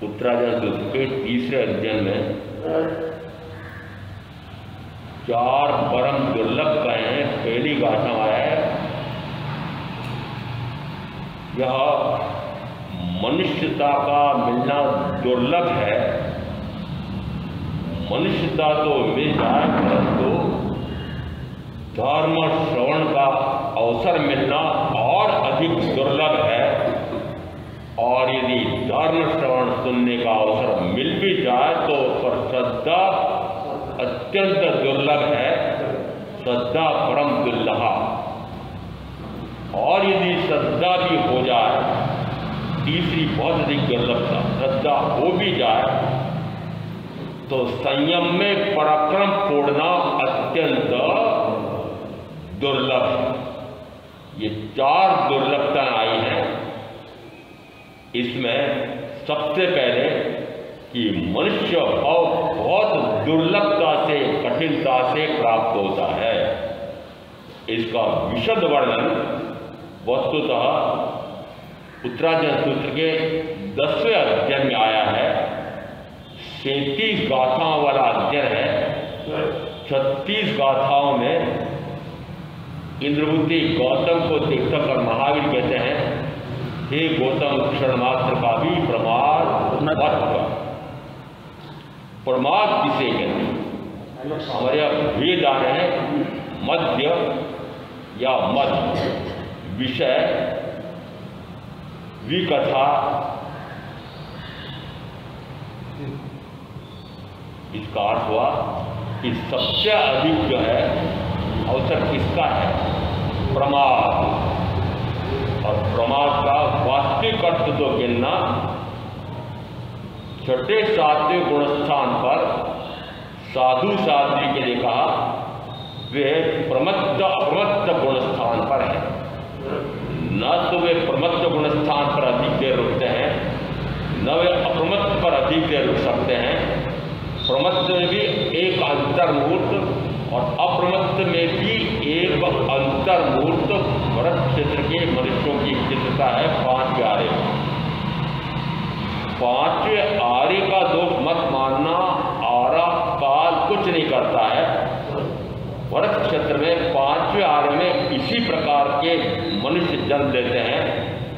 उत्तरायण सूत्र के तीसरे अध्ययन में 4 परम दुर्लभ कहे हैं। पहली गाथा है यह मनुष्यता का मिलना दुर्लभ है। मनुष्यता तो मिल जाए परंतु धर्म श्रवण का अवसर मिलना और अधिक दुर्लभ है। और यदि धर्म श्रवण सुनने का अवसर मिल भी जाए तो पर श्रद्धा अत्यंत दुर्लभ है। श्रद्धा परम दुर्लभा। और यदि श्रद्धा भी हो जाए, तीसरी बहुत अधिक दुर्लभता, श्रद्धा हो भी जाए तो संयम में पराक्रम छोड़ना अत्यंत दुर्लभ है। ये 4 दुर्लभताएं आई हैं। इसमें सबसे पहले कि मनुष्य भाव बहुत दुर्लभता से, कठिनता से प्राप्त होता है। इसका विशद वर्णन वस्तुतः उत्तरायण सूत्र के 10वें अध्ययन में आया है। 37 गाथाओं वाला अध्ययन है। 36 गाथाओं में इंद्रबुद्धि गौतम को देखकर महावीर कहते हैं, हे गौतम, क्षण मात्र का भी प्रमाद मत कर। प्रमाद किसे कहते हैं? हमारे यहाँ भेद आ रहे हैं, मध्य या मध्य, विषय, विकथा। इसका अर्थ हुआ कि सबसे अधिक जो है अवसर किसका है? प्रमाद। और प्रमाद का वास्तविक अर्थ तो गिनना 6ठे 7वें गुणस्थान पर साधु साध्वी के लिए कहा, वे प्रमत्त अप्रमत्त गुणस्थान पर है। न तो वे प्रमत्त गुणस्थान पर अधिक देर रुकते हैं, न वे अप्रमत्त पर अधिक देर रुक सकते हैं। प्रमत्त में भी एक अंतर्मुहूर्त और अप्रमत्त में भी एक अंतर्मुहूर्त भरत क्षेत्र के मनुष्यों की चित्रता है। 5 आर्य, 5 आर्य का दोष मत मानना। आरा काल कुछ नहीं करता है। भरत क्षेत्र में 5 आर्य में इसी प्रकार के मनुष्य जन्म लेते हैं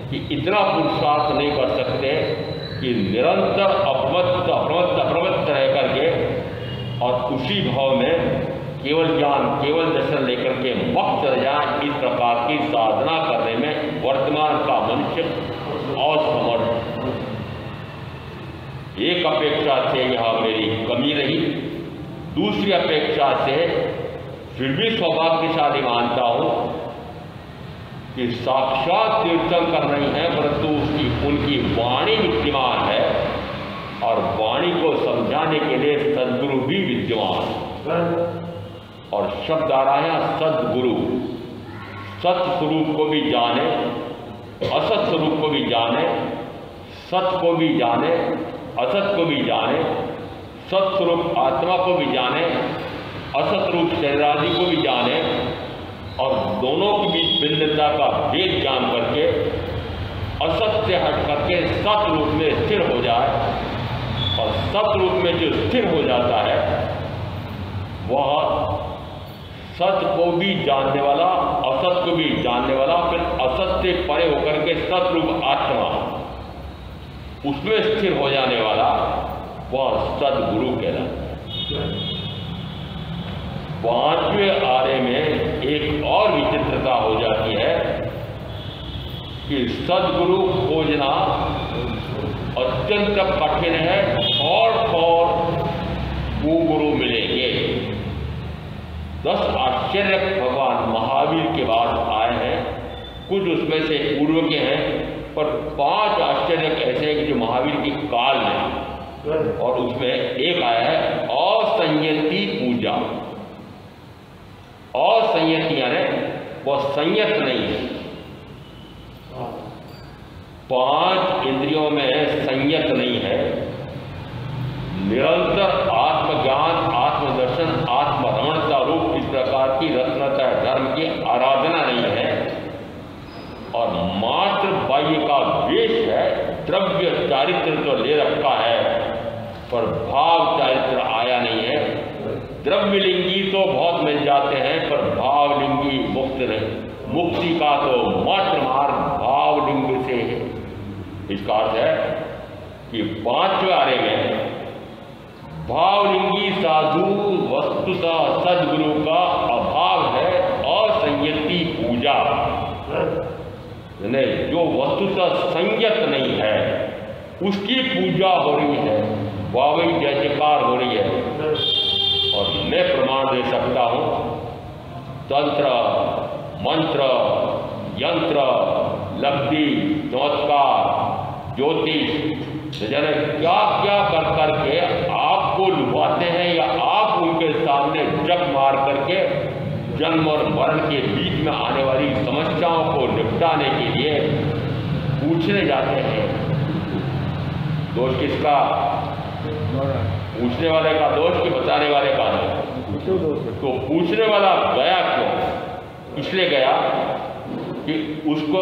कि इतना पुरुषार्थ नहीं कर सकते कि निरंतर अप्रमत्त रह करके और उसी भाव में केवल ज्ञान, केवल दर्शन लेकर के मुक्त रह जाए। इस प्रकार की साधना करने में वर्तमान का मनुष्य असमर्थ। एक अपेक्षा से यह मेरी कमी रही, दूसरी अपेक्षा से फिर भी सौभाग्यशाली मानता हूं कि साक्षात तीर्थंकर नहीं है, परंतु उनकी वाणी विद्यमान है और वाणी को समझाने के लिए सद्गुरु भी विद्यमान है। और शब्द आ रहा है सद्गुरु। सत स्वरूप को भी जाने, असत स्वरूप को भी जाने, सत को भी जाने, असत को भी जाने, सत स्वरूप आत्मा को भी जाने, असत रूप शरीर आदि को भी जाने और दोनों के बीच भिन्नता का भेद जान करके असत से हट करके सत रूप में स्थिर हो जाए। और सत रूप में जो स्थिर हो जाता है वह सत को भी जानने वाला, असत को भी जानने वाला, फिर असत से परे होकर के सतरूप आत्मा उसमें स्थिर हो जाने वाला, वह सदगुरु कहलाता है। पांचवें आर्य में एक और विचित्रता हो जाती है कि सदगुरु खोजना अत्यंत कठिन है और गुरु मिलेंगे। 10 आश्चर्य भगवान महावीर के बाद आए हैं, कुछ उसमें से पूर्व के हैं, पर 5 आश्चर्य ऐसे हैं कि जो महावीर के काल में, और उसमें एक आया है असंयति पूजा। असंयति यानी वह संयत नहीं है, 5 इंद्रियों में संयत नहीं है, निरंतर आत्मज्ञान, आत्मदर्शन, आत्मरमणता रूप इस प्रकार की रत्नता धर्म की आराधना नहीं है, और मात्र बाह्य का वेश है, द्रव्य चारित्र तो ले रखा है पर भाव चारित्र आया नहीं है। द्रव्यलिंगी तो बहुत मिल जाते हैं पर भावलिंगी मुक्त नहीं, मुक्ति का तो मात्र मार्ग भावलिंग से है। इसका अर्थ है कि 5वें आर्य में भावलिंगी साधु वस्तुतः सदगुरु का अभाव है, असंयति पूजा, जो वस्तुतः संयत नहीं है उसकी पूजा हो रही है, वावई जय जयकार हो रही है। और मैं प्रमाण दे सकता हूं, तंत्र मंत्र यंत्र लब्धि चमत्कार ज्योतिष जाने क्या क्या कर करके आपको लुभाते हैं, या आप उनके सामने जग मार करके जन्म और मरण के बीच में आने वाली समस्याओं को निपटाने के लिए पूछने जाते हैं। दोष किसका? पूछने वाले का दोष कि बताने वाले का दोष? तो पूछने वाला गया क्यों? इसलिए गया कि उसको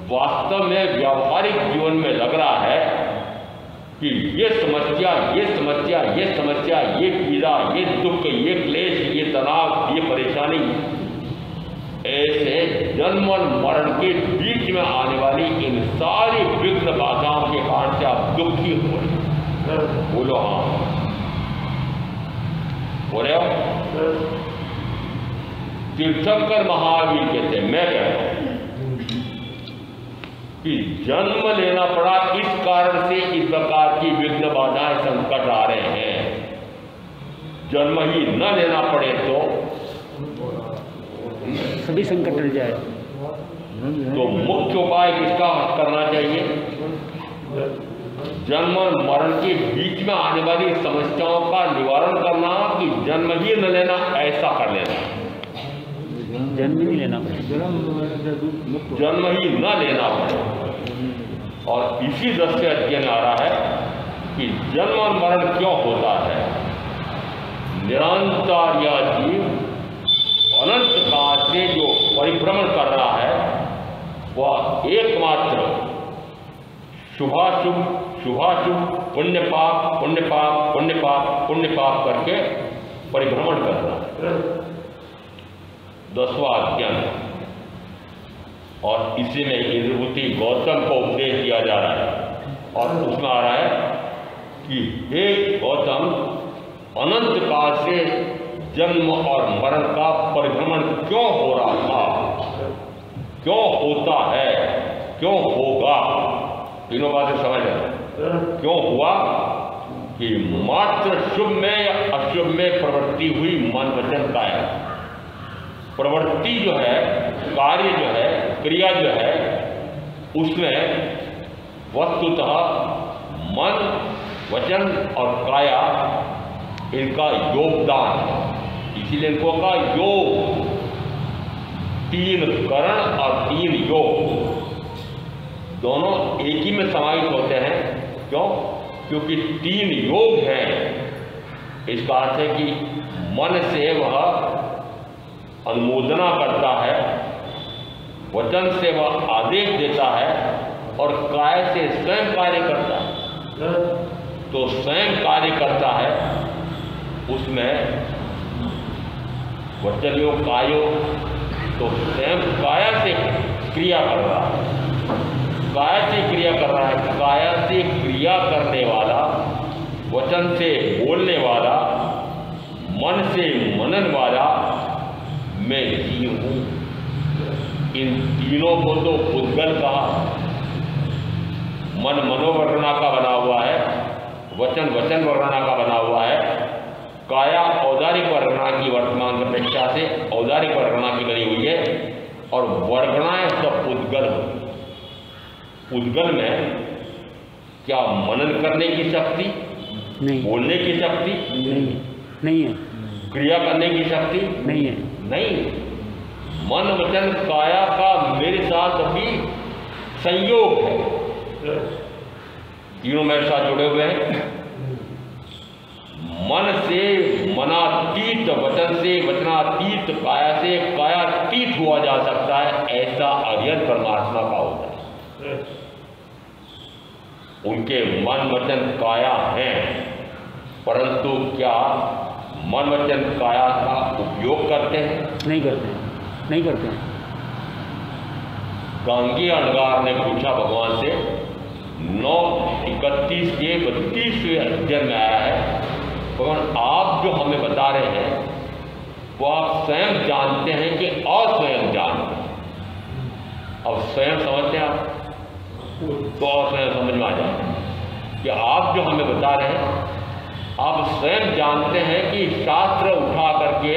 वास्तव में व्यावहारिक जीवन में लग रहा है कि ये समस्या, ये समस्या, ये समस्या, ये पीड़ा, ये दुख, ये क्लेश, ये तनाव, ये परेशानी, ऐसे जन्म और मरण के बीच में आने वाली इन सारी विघ्न बाधाओं के कारण से आप दुखी हो रहे हैं। बोलो हाँ, बोले हो? तीर्थंकर महावीर कहते, मैं कहता हूं कि जन्म लेना पड़ा इस कारण से इस प्रकार की विघ्न बाधाएं संकट आ रहे हैं। जन्म ही न लेना पड़े तो सभी संकट टल जाए। तो मुख्य उपाय किसका करना चाहिए? जन्म और मरण के बीच में आने वाली समस्याओं का निवारण करना, कि जन्म ही न लेना, ऐसा कर लेना। जन्म नहीं लेना, जन्म ही न लेना पड़े। और इसी दृष्टि अध्ययन आ रहा है कि जन्म और मरण क्यों होता है। निरंतर यह जीव अनंत काल से जो परिभ्रमण कर रहा है, वह एकमात्र शुभाशुभ शुभाशुभ पुण्य पाप पुण्य पाप पुण्य पाप पुण्य पाप करके परिभ्रमण कर रहा है। 10वां अध्ययन, और इसी में इंद्रभूति गौतम को उपदेश दिया जा रहा है, और उसमें आ रहा है कि हे गौतम, अनंत काल से जन्म और मरण का परिभ्रमण क्यों हो रहा था, क्यों होता है, क्यों होगा, तीनों बातें समझ लें। क्यों हुआ कि मात्र शुभ में या अशुभ में प्रवृत्ति हुई मन वचन काया। प्रवृत्ति जो है, कार्य जो है, क्रिया जो है, उसमें वस्तुतः मन वचन और काया इनका योगदान है। इसीलिए इनको कहा योग, 3 करण और 3 योग दोनों एक ही में समाहित होते हैं। क्यों? क्योंकि 3 योग हैं। इसका अर्थ है कि मन से वह अनुमोदना करता है, वचन से वह आदेश देता है, और काय से स्वयं कार्य करता है। तो स्वयं कार्य करता है, उसमें वचन योग कायो, तो स्वयं काया से क्रिया कर रहा है, काया से क्रिया कर रहा है। काया से क्रिया करने वाला, वचन से बोलने वाला, मन से मनन वाला मैं जीव हूँ। इन तीनों को तो पुद्गल कहा। मन मनोवर्णना का बना हुआ है, वचन वचन वर्णना का बना हुआ है, काया औदारिक वर्णना की वर्तमान अपेक्षा से औदारिक वर्णना की बनी हुई है, और वर्णनाएं सब पुद्गल होती। पुद्गल में क्या मनन करने की शक्ति नहीं, बोलने की शक्ति नहीं है, क्रिया करने की शक्ति नहीं है। नहीं। मन वचन काया का मेरे साथ अभी संयोग है, तीनों मेरे साथ जुड़े हुए हैं। मन से मनातीत, वचन से वचनातीत, काया से कायातीत हुआ जा सकता है, ऐसा अध्ययन परमात्मा का होता है। उनके मन वचन काया हैं, परंतु क्या मन वचन काया का उपयोग करते हैं? नहीं करते हैं, नहीं करते हैं। गांगी अणगार ने पूछा भगवान से, 9:31 के 32वें अध्ययन में आया है, भगवान आप जो हमें बता रहे हैं वो आप स्वयं जानते हैं कि अस्वयं जानते हैं? अब स्वयं समझते हैं आप तो अस्वयं समझ में आ जाए कि आप जो हमें बता रहे हैं आप स्वयं जानते हैं कि शास्त्र उठा करके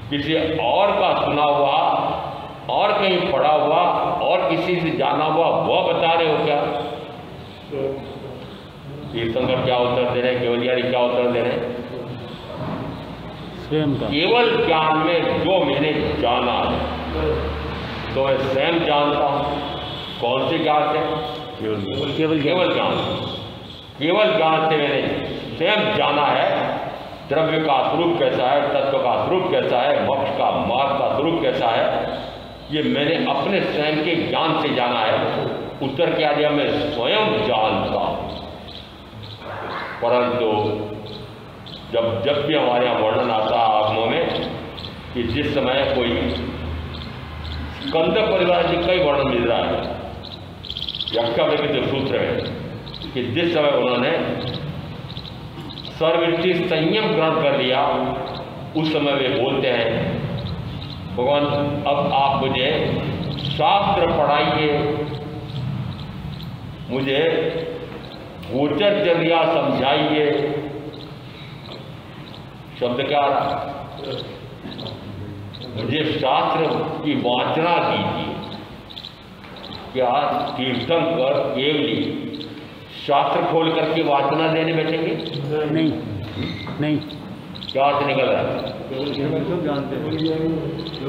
किसी और का सुना हुआ और कहीं पढ़ा हुआ और किसी से जाना हुआ वह बता रहे हो क्या? तीर्थंकर क्या उत्तर दे रहे हैं, केवलियारी क्या उत्तर दे रहे हैं? स्वयं का केवल ज्ञान में जो मैंने जाना है तो मैं स्वयं जानता हूँ। कौन से ज्ञान से? केवल ज्ञान। केवल ज्ञान से मैंने स्वयं जाना है द्रव्य का स्वरूप कैसा है, तत्व का स्वरूप कैसा है, मोक्ष का मार्ग का स्वरूप कैसा है, ये मैंने अपने स्वयं के ज्ञान से जाना है। उत्तर क्या दिया? मैं स्वयं जानता हूँ। परंतु जब भी हमारे यहाँ वर्णन आता है आगमों में कि जिस समय कोई स्कंद परिवार जी कई वर्णन मिल रहा है याज्ञवल्क्य के सूत्र में कि जिस समय उन्होंने सर्ववृत्ति संयम ग्रहण कर लिया उस समय वे बोलते हैं, भगवान अब आप मुझे शास्त्र पढ़ाइए, मुझे गोचर जरिया समझाइए। शब्द क्या आ रहा? मुझे शास्त्र की वाचना कीजिए। क्या तीर्थंकर केवली शास्त्र खोल करके वाचना देने बैठेंगे? नहीं, नहीं। क्या अर्थ निकल रहा है?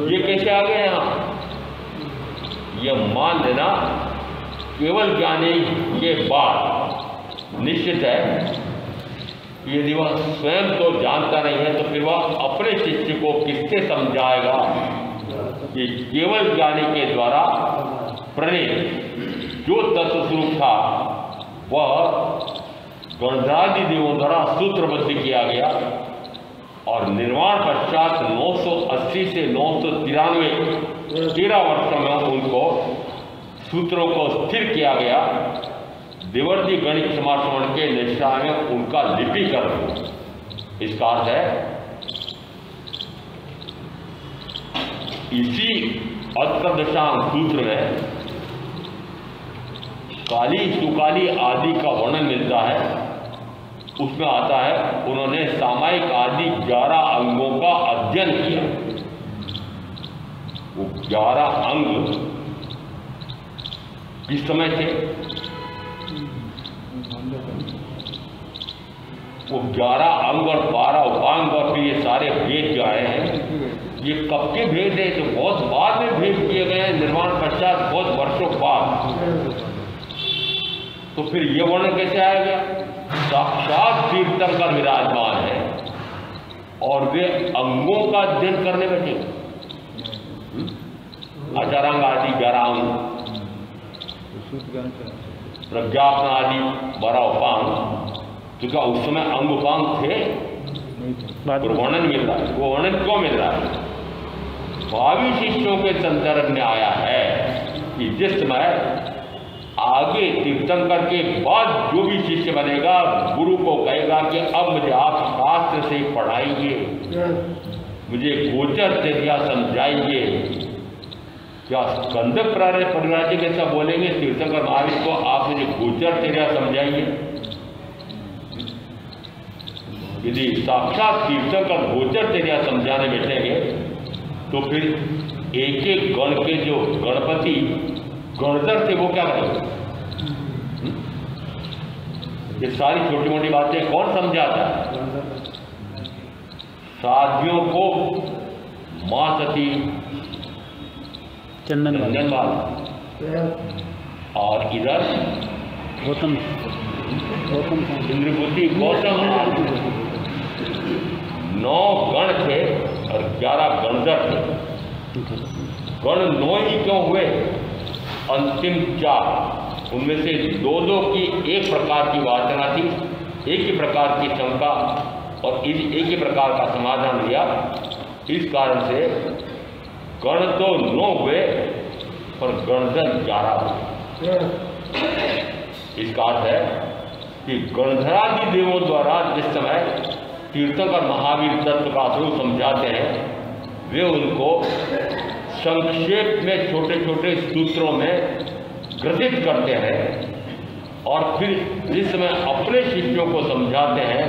ये कैसे आ गए यहाँ? ये मान लेना केवल ज्ञानी के बाद निश्चित है यदि वह स्वयं तो जानता नहीं है तो फिर वह अपने शिष्य को किससे समझाएगा कि केवल ज्ञानी के द्वारा प्रणीत जो तत्व स्वरूप था वह गणधरादि देवों द्वारा सूत्रबद्ध किया गया और निर्वाण पश्चात 980 से 993 13 वर्षों में उनको सूत्रों को स्थिर किया गया। देवर्षि गणित समाश्रवण के निष्ठा में उनका लिपिकरण, इसका अर्थ है इसी अष्टदशांग सूत्र में काली सुकाली आदि का वर्णन मिलता है। उसमें आता है उन्होंने सामायिक आदि 11 अंगों का अध्ययन किया। वो 11 अंग किस समय थे? वो 11 अंग और 12 उपांग और फिर ये सारे भेद जो आए हैं ये कब के भेद है? तो बहुत बाद में भेद किए गए हैं, निर्माण पश्चात बहुत वर्षों बाद। तो फिर ये वर्णन कैसे आएगा? साक्षात तीर्थंकर विराजमान है और वे अंगों का अध्ययन करने बैठे। आचारांग आदि 11 अंग, प्रज्ञापन आदि 12 उपांग, क्योंकि उस समय अंग उपांग थे बाद और में वर्णन मिल रहा है। वो वर्णन क्यों मिल रहा है? भावी शिष्यों के संदर्भ में आया है कि जिस समय आगे तीर्थंकर के बाद जो भी शिष्य बनेगा, गुरु को कहेगा कि अब मुझे आप शास्त्र से पढ़ाइए, मुझे गोचर चर्या समझाइए। क्या स्कंद परिव्राजक जी कैसा बोलेंगे तीर्थंकर महावीर को, आप मुझे गोचर चर्या समझाइए? यदि साक्षात तीर्थंकर गोचर चर्या समझाने बैठेंगे तो फिर एक एक गण के जो गणपति गणधर थे वो क्या करेंगे? ये सारी छोटी मोटी बातें कौन समझाता है? साधियों को मां सती चंदनवाल और इधर गौतम इंद्रभूति गौतम 9 गण थे और 11 गणधर थे। गण 9 ही क्यों हुए? अंतिम 4 उनमें से 2 की एक प्रकार की वासना थी, एक ही प्रकार की शंका और एक ही प्रकार का समाधान दिया। इस कारण से गण तो 9 हुए पर गणधर 11 हुए। इसका अर्थ है कि गणधरादि देवों द्वारा जिस समय तीर्थंकर महावीर तत्व का स्वरूप समझाते हैं, वे उनको संक्षेप में छोटे छोटे सूत्रों में ग्रथित करते हैं और फिर जिस समय अपने शिष्यों को समझाते हैं।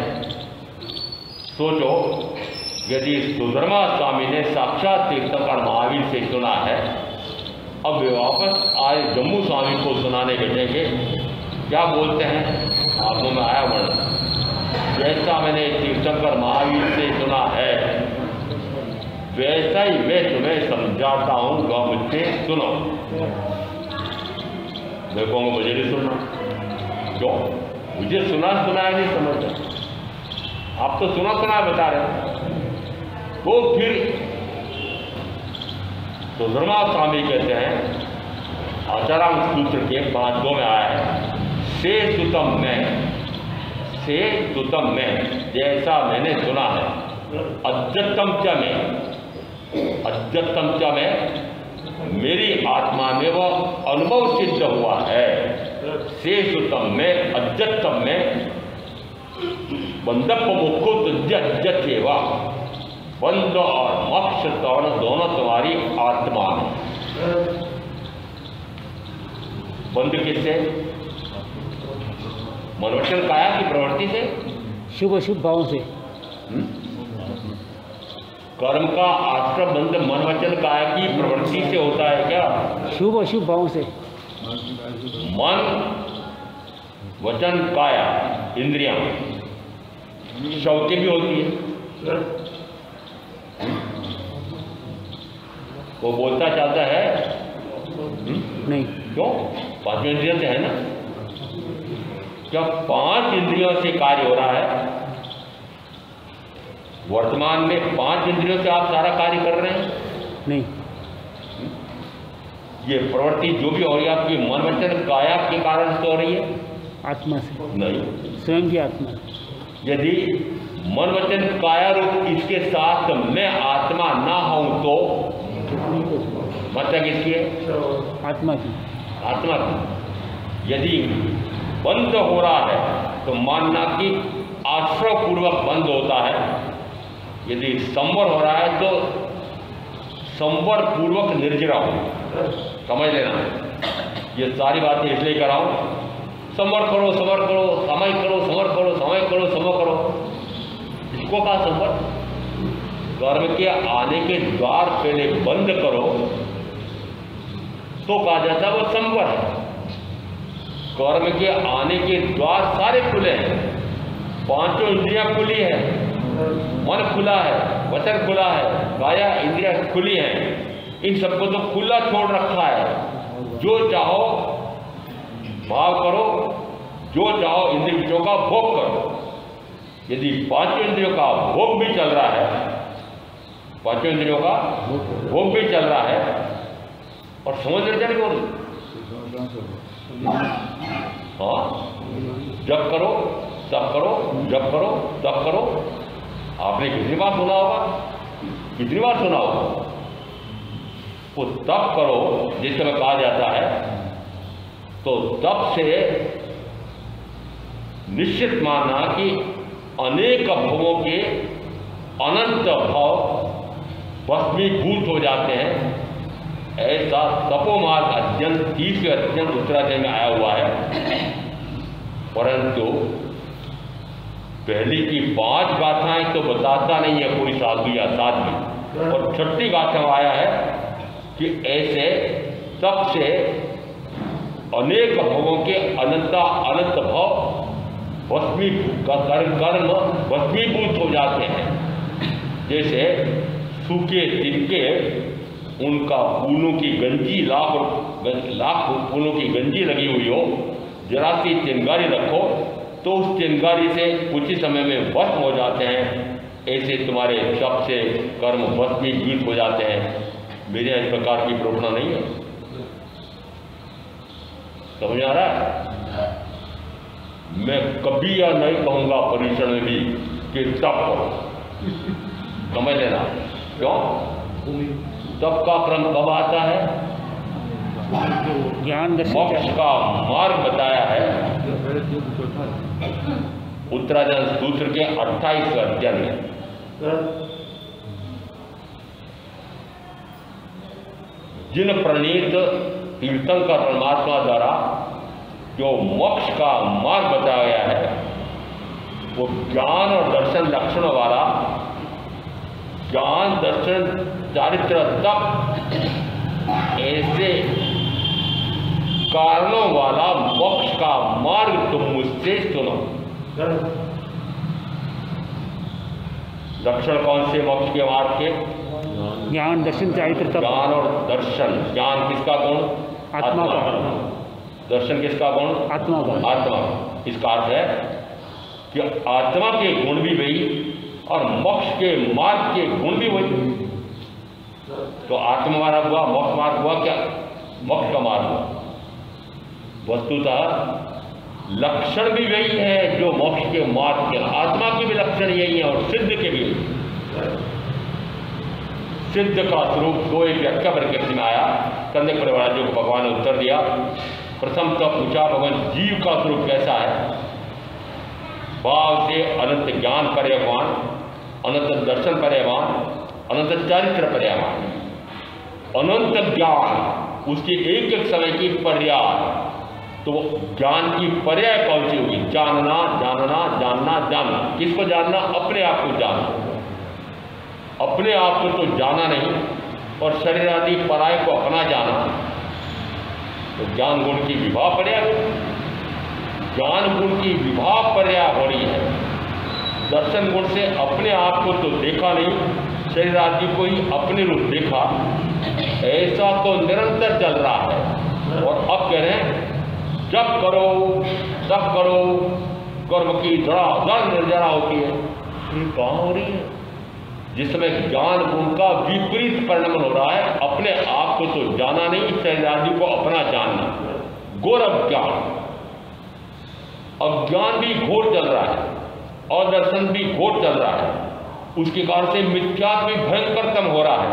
सोचो, यदि सुधर्मा स्वामी ने साक्षात तीर्थंकर महावीर से सुना है, अब वे वापस आए जम्मू स्वामी को सुनाने बैठेंगे, क्या बोलते हैं? आपको में आया वर्णन, जैसा मैंने तीर्थंकर महावीर से सुना है वैसा ही मैं तुम्हें समझाता हूँ, वह मुझसे सुनो। मैं कहूँगा मुझे नहीं सुनना। क्यों? मुझे सुना सुनाया नहीं समझता, आप तो सुना सुनाया बता रहे। तो फिर सुधर्मा स्वामी कहते हैं, आचारांग सूत्र के 5 में आया है, से सुतम में जैसा मैंने सुना है, अद्यतम च में मेरी आत्मा में वह अनुभव सिद्ध हुआ है। से सुतम में अद्यतम में बंधप मुकुट सेवा, बंध और मोक्ष दोनों तुम्हारी आत्मा में। बंध किससे? मनोवचन काया की प्रवृत्ति से, शुभ शुभ भावों से। कर्म का आश्रम बंध मनोवचन काया की प्रवृत्ति से होता है क्या? शुभ अशुभ भावों से। मन वचन काया इंद्रियां शौकी भी होती है। वो बोलता चाहता है नहीं, क्यों? 5 इंद्रियों से है ना। क्या 5 इंद्रियों से कार्य हो रहा है? वर्तमान में 5 इंद्रियों से आप सारा कार्य कर रहे हैं? नहीं, ये प्रवृत्ति जो भी हो रही है आपकी मन वचन काया के कारण से हो रही है? आत्मा से नहीं, स्वयं की आत्मा। यदि मन वचन काया रूप इसके साथ मैं आत्मा ना हूं तो मतलब किसकी है? आत्मा की। आत्मा की। यदि बंद हो रहा है तो मानना कि आश्रय पूर्वक बंद होता है। यदि संवर हो रहा है तो संवर पूर्वक निर्जरा हो। समझ लेना, ये सारी बातें इसलिए कर रहा हूं। संवर करो, समर करो, समय करो, समर करो, समय करो, समर करो। इसको कहा संवर? कर्म के आने के द्वार पहले बंद करो तो कहा जाता है वो संवर है। कर्म के आने के द्वार सारे खुले हैं, 5 इंद्रियां खुली है, मन खुला है, वचन खुला है, काया इंद्रियां खुली हैं। इन सबको तो खुला छोड़ रखा है। जो चाहो भाव करो, जो चाहो इंद्रिय विषयों का भोग करो। यदि 5 इंद्रियों का भोग भी चल रहा है, 5 इंद्रियों का भोग भी चल रहा है और समझ रहे नहीं हो रही। हाँ, जब करो तब करो, जब करो तब करो। आपने कितनी बार सुना होगा, कितनी बार सुना होगा। वो तप करो जिस समय कहा जाता है, तो तप से निश्चित मानना कि अनेक भवों के अनंत भाव भस्मीभूत हो जाते हैं। ऐसा तपोमार्ग अध्ययन 30वें अध्ययन उत्तराध्याय में आया हुआ है। परंतु पहली की 5 गाथाएं तो बताता नहीं है कोई साधु या साध्वी, और 6ठी गाथा में आया है कि ऐसे तप से अनेक भवों के अनंत भाव कर्म भस्मीभूत हो जाते हैं। जैसे सूखे तिनके, उनका फूलों की गंजी, लाख फूलों की गंजी लगी हुई हो, जरा सी चिंगारी रखो तो उस चिंगारी से कुछ ही समय में भस्म हो जाते हैं। ऐसे तुम्हारे शब्द से कर्म भस्मीभूत हो जाते हैं। मेरे इस प्रकार की प्रेरणा नहीं है। समझ आ रहा है? मैं कभी यह नहीं कहूंगा परीक्षण में भी कि तप करो, समझ लेना। क्यों? तप का क्रम कब आता है? ज्ञान दर्शन मोक्ष का मार्ग बताया है उत्तराधार सूत्र के 28वें अध्याय में। जिन प्रणीत तीर्थंकर परमात्मा द्वारा जो मोक्ष का मार्ग बताया गया है, वो ज्ञान और दर्शन लक्षणों वाला, ज्ञान दर्शन चारित्र तप ऐसे कारणों वाला मोक्ष का मार्ग तुम मुझसे सुनो। लक्षण कौन से मोक्ष के मार्ग के? ज्ञान दर्शन चारित्र तप। ज्ञान और दर्शन। ज्ञान किसका गुण? आत्मा का। दर्शन किसका गुण? आत्मा का। आत्मा। इसका अर्थ है कि आत्मा के गुण भी वही और मोक्ष के मार्ग के गुण भी वही। तो आत्मा मार्ग हुआ, मोक्ष मार्ग हुआ, क्या मोक्ष का मार्ग हुआ। वस्तुतः लक्षण भी वही है जो मोक्ष के मार्ग के। आत्मा के भी लक्षण यही है और सिद्ध के भी। सिद्ध का स्वरूप दो एक व्याख्या प्रकृति में आया। कंदक परिवार को भगवान ने उत्तर दिया। प्रथम तो पूछा भगवान जीव का स्वरूप कैसा है? भाव से अनंत ज्ञान पर्यवान, अनंत दर्शन पर्यवान, अनंत चारित्र पर्यवान। अनंत ज्ञान उसकी एक एक समय की पर्याय। तो ज्ञान की पर्याय कौन सी होगी? जानना, जानना, जानना, जानना। किसको जानना? अपने आप को जानना। अपने आप को तो जाना नहीं और शरीर आदि पराय को अपना जाना, तो ज्ञान गुण की विभाव पर्याय। ज्ञान गुण की विभाव पर्याय हो रही है। दर्शन गुण से अपने आप को तो देखा नहीं, शरीर आदि को ही अपने रूप देखा। ऐसा तो निरंतर चल रहा है। और अब कह रहे हैं जब करो तब करो, कर्म की धड़ाधड़ निर्जरा होती है। ये कहाँ हो रही है? जिस समय ज्ञान गुण का विपरीत परिणाम हो रहा है। अपने आप को तो जाना नहीं, शरीर आदि को अपना जानना, घोर अज्ञान। अज्ञान भी घोर चल रहा है और दर्शन भी घोर चल रहा है। उसके कारण से मिथ्यात्व भी भयंकरतम हो रहा है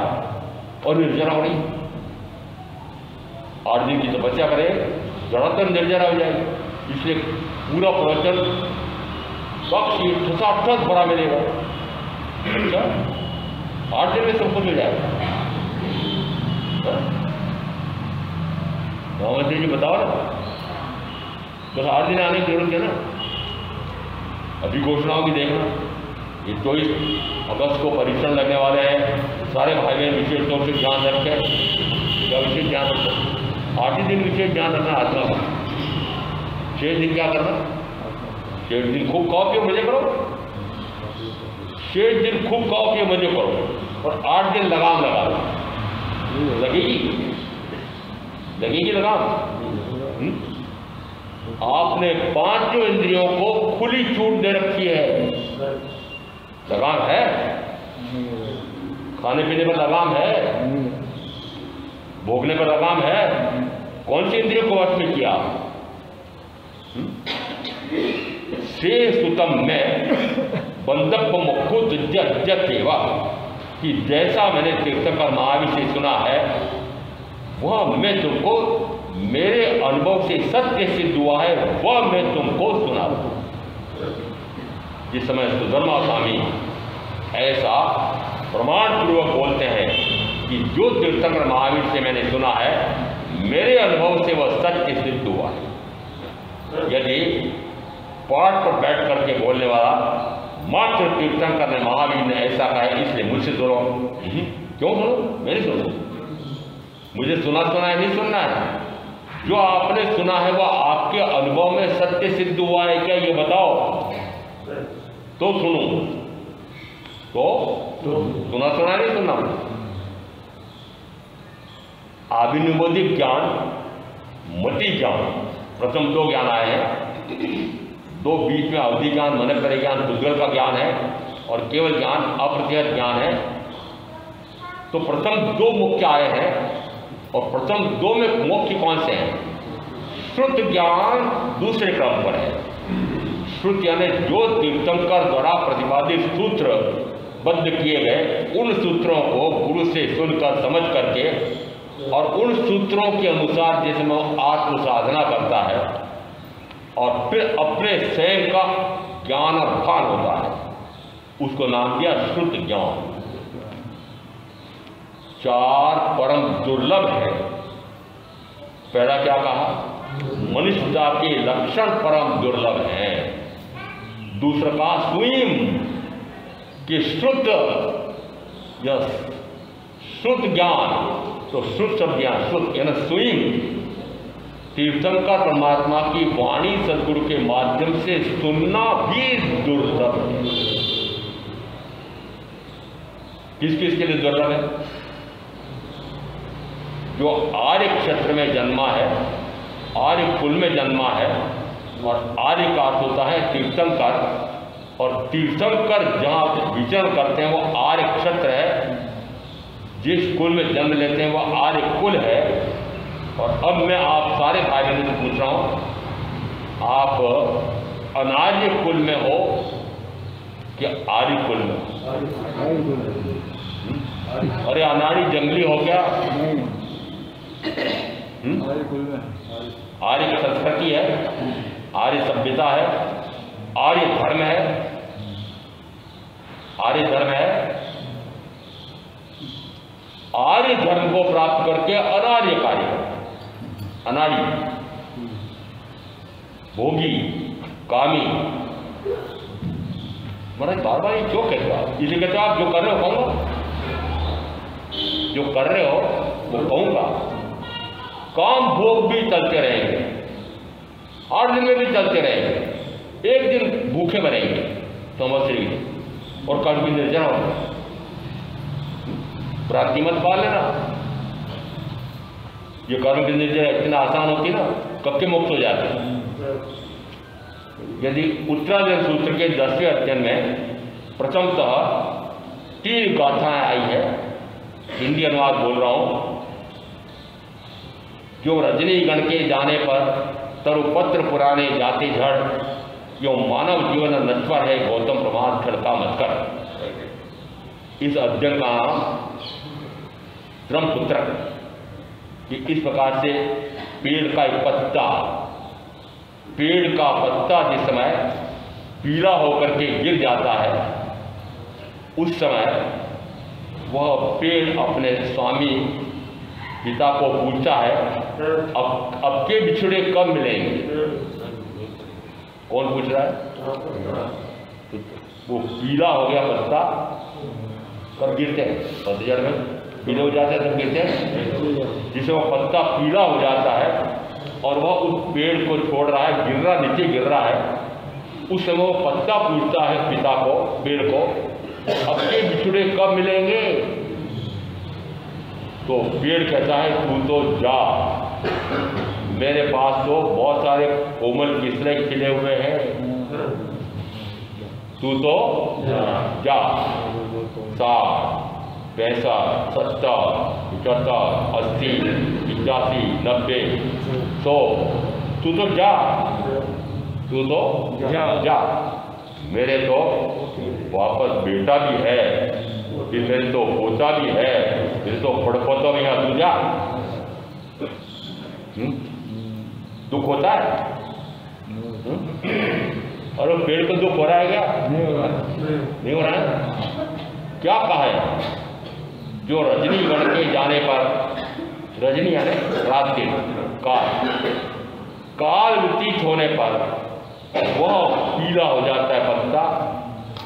और निर्जरा हो रही। 8 दिन की तपस्या करें, जड़ातर निर्जरा हो जाएगी। इसलिए पूरा प्रवचन पक्ष ठसाठस बड़ा मिलेगा। अच्छा, 8 दिन में सब कुछ हो जाएगा। मोहम्मद जी बताओ ना, बस 8 दिन आने की जरूरत है ना। अभी घोषणाओं की देखना, ये 24 अगस्त को परीक्षण लगने वाले हैं। सारे भाई बहन विशेष तौर से ध्यान रखें। क्या विशेष ध्यान रखें? 8 ही दिन विशेष ध्यान रखना आत्मा का। 6 दिन क्या करना? 6 दिन खूब खाओ पियो मजे करो। 6 दिन खूब खाओ पियो मजे करो और 8 दिन लगाम लगा लो। लगेगी लगाम। आपने 5 इंद्रियों को खुली छूट दे रखी है। लगाम है, खाने पीने पर लगाम है, भोगने पर लगाम है। कौन सी इंद्रियों को वश में किया? से सुतम में बंधप मुखुत सेवा कि जैसा मैंने तीर्थंकर महावीर से सुना है वह मैं तुमको मेरे अनुभव से सत्य सिद्ध हुआ है, वह मैं तुमको सुना दूं। जिस समय सुधर्मा स्वामी ऐसा प्रमाण पूर्वक बोलते हैं कि जो तीर्थंकर महावीर से मैंने सुना है मेरे अनुभव से वह सत्य सिद्ध हुआ है। यदि पाठ पर बैठ करके बोलने वाला मात्र तीर्थंकर ने महावीर ने ऐसा कहा है इसलिए मुझसे सुनो, क्यों सुनो? मैंने सुनो, मुझे सुना है, नहीं सुनना है। जो आपने सुना है वह आपके अनुभव में सत्य सिद्ध हुआ है क्या, ये बताओ तो सुनो। तो सुना नहीं सुनना। आविर्निबोधिक ज्ञान, मति ज्ञान, प्रथम दो ज्ञान आए हैं। दो बीच में अवधि ज्ञान, मन पर ज्ञान, भूगोल का ज्ञान है और केवल ज्ञान अप्रत्यय ज्ञान है। तो प्रथम दो मुख्य आए हैं और प्रथम दो में मुख्य कौन से हैं? श्रुत ज्ञान दूसरे क्रम पर है। श्रुत यानी जो तीर्थंकर द्वारा प्रतिपादित सूत्र बद्ध किए गए उन सूत्रों को गुरु से सुनकर समझ करके और उन सूत्रों के अनुसार जिसमें आत्म साधना करता है और फिर अपने स्वयं का ज्ञान और भान होता है, उसको नाम दिया श्रुत ज्ञान। चार परम दुर्लभ है। पहला क्या कहा? मनुष्यता के लक्षण परम दुर्लभ हैं। दूसरा कहा स्वयं कि शुद्ध ज्ञान, तो शुद्ध शब्द ज्ञान, शुद्ध यानी स्वयं तीर्थंकर परमात्मा की वाणी सदगुरु के माध्यम से सुनना भी दुर्लभ है। किस किस के लिए दुर्लभ है? जो आर्य क्षेत्र में जन्मा है, आर्य कुल में जन्मा है, और आर्य का अर्थ होता है तीर्थंकर, और तीर्थंकर जहाँ विचरण करते हैं वो आर्य क्षेत्र है। जिस कुल में जन्म लेते हैं वह आर्य कुल है। और अब मैं आप सारे भाई बहनों से पूछ रहा हूँ, आप अनार्य कुल में हो कि आर्य कुल में? अरे अनार्य जंगली हो गया। आर्य की संस्कृति है, आर्य सभ्यता है, आर्य धर्म है, आर्य धर्म है। आर्य धर्म को प्राप्त करके अनार्य कार्य करते, अनार्य, भोगी, कामी। महाराज बार बार ये क्यों कहते हो आप? इसे कहते हो आप जो कर रहे हो कहूंगा, जो कर रहे हो वो कहूंगा। काम भोग भी चलते रहेंगे, 8 दिन में भी चलते रहेंगे, एक दिन भूखे मरेंगे संवत्सरी और कर्म की निर्जन होगा। प्राप्ति मत पा लेना। ये कर्म की निर्जन इतना आसान होती ना, कब के मुक्त हो जाते। यदि उत्तराधर्म सूत्र के 10वें अध्ययन में प्रथमतः 3 गाथाएं आई है, हिंदी अनुवाद बोल रहा हूं। जो रजनीगण के जाने पर तरुपत्र पुराने जाते झड़, यो मानव जीवन नश्वर है गौतम प्रमाद खड़का मत कर। इस अध्ययन का नाम ब्रह्मपुत्र कि इस प्रकार से पेड़ का एक पत्ता, पेड़ का पत्ता जिस समय पीला होकर के गिर जाता है उस समय वह पेड़ अपने स्वामी पिता को पूछता है अब के बिछड़े कब मिलेंगे? कौन पूछ रहा है? वो पीला हो गया पत्ता कब गिरते हैं? पतझड़ में पीले हो जाते हैं तब गिरते हैं। जिससे वो पत्ता पीला हो जाता है और वह उस पेड़ को छोड़ रहा है, गिर रहा, नीचे गिर रहा है, उस समय वो पत्ता पूछता है पिता को, पेड़ को, अब के बिछड़े कब मिलेंगे? तो पेड़ कहता है तू तो जा, मेरे पास तो बहुत सारे कोमल किसरे खिले हुए हैं, तू तो जा। 60, 65, 70, 75, 80, 85, 90, 100, तू तो जा, तू तो जा। मेरे तो वापस बेटा भी है, कि मेरे तो पोता भी है, मेरे तो पड़पोता भी है, तू जा। दुख होता है? और वो पेड़ को दुख हो रहा है क्या? नहीं हो रहा है। क्या कहा है? जो रजनी गण के जाने पर, रजनी यानी रात के काल व्यतीत होने पर वह पीला हो जाता है पत्ता,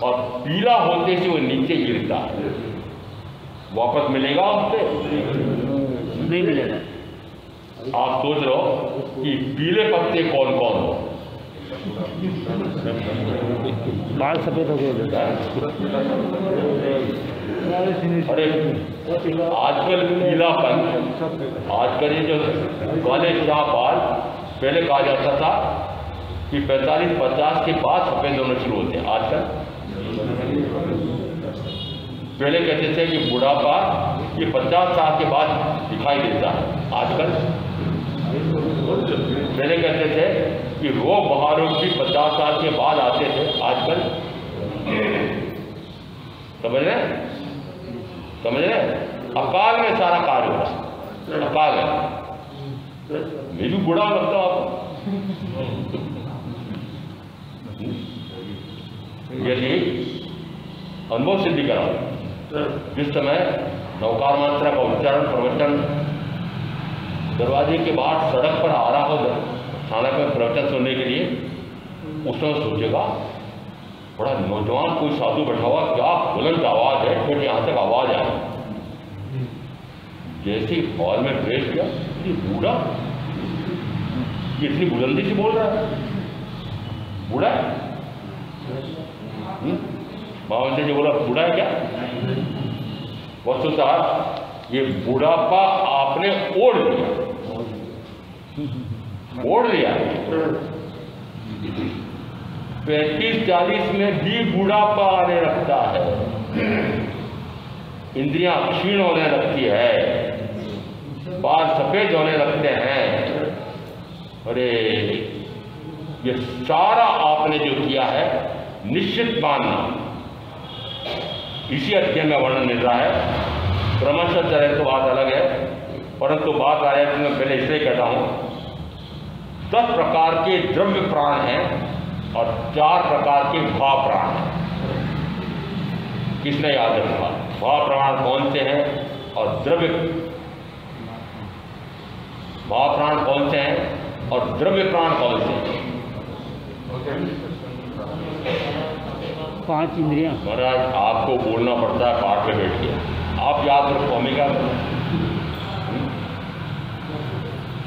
और पीला होते से वो नीचे गिरता है। वापस मिलेगा उससे? नहीं मिलेगा। आप सोच रहे हो कि पीले पत्ते कौन कौन हो? बाल सफेद हो गए। अरे आजकल पीलापन, आजकल ये जो काले शाह बाल, पहले कहा जाता था कि 45-50 के बाद सफेद होना शुरू होते हैं। आजकल पहले कहते थे कि बुढ़ापा ये 50 साल के बाद दिखाई देता है। आजकल पहले कहते थे कि रोग बहारों भी 50 साल के बाद आते थे। आजकल समझ रहे? अकाल में सारा कार्य हो रहा है। अकाल है। मैं भी बुढ़ा लगता हूँ आपको। यदि अनुभव सिद्धि कराओ, जिस समय नौकार मात्रा का उच्चारण प्रवचन दरवाजे के बाहर सड़क पर आ रहा हो थाना में प्रवचन सुनने के लिए, उस समय सोचेगा बड़ा नौजवान कोई साधु बैठा हुआ, क्या बुलंद आवाज है, फिर यहाँ तक आवाज आए। जैसे हॉल में प्रवेश किया, ये बूढ़ा इतनी बुलंदी से बोल रहा है, बूढ़ा है। महावंश जी बोला बूढ़ा है क्या? वस्तुतः ये बुढ़ापा आपने ओढ़ लिया। 35-40 में भी बुढ़ापा आने लगता है, इंद्रियां क्षीण होने लगती है, बाल सफेद होने लगते हैं। अरे ये सारा आपने जो किया है निश्चित मानना, इसी अध्याय में वर्णन मिल रहा है। क्रमशः चले तो बात अलग है, परंतु बात आ रही है, मैं पहले इसलिए कहता हूं 10 प्रकार के द्रव्य प्राण हैं और 4 प्रकार के भाव प्राण हैं। किसने याद रखा? भाव प्राण कौन से हैं और द्रव्य भाव प्राण कौन से हैं और द्रव्य प्राण कौन से हैं? 5 इंद्रियां। महाराज आपको बोलना पड़ता है पाठ में बैठ के, आप याद रखो। हमें क्या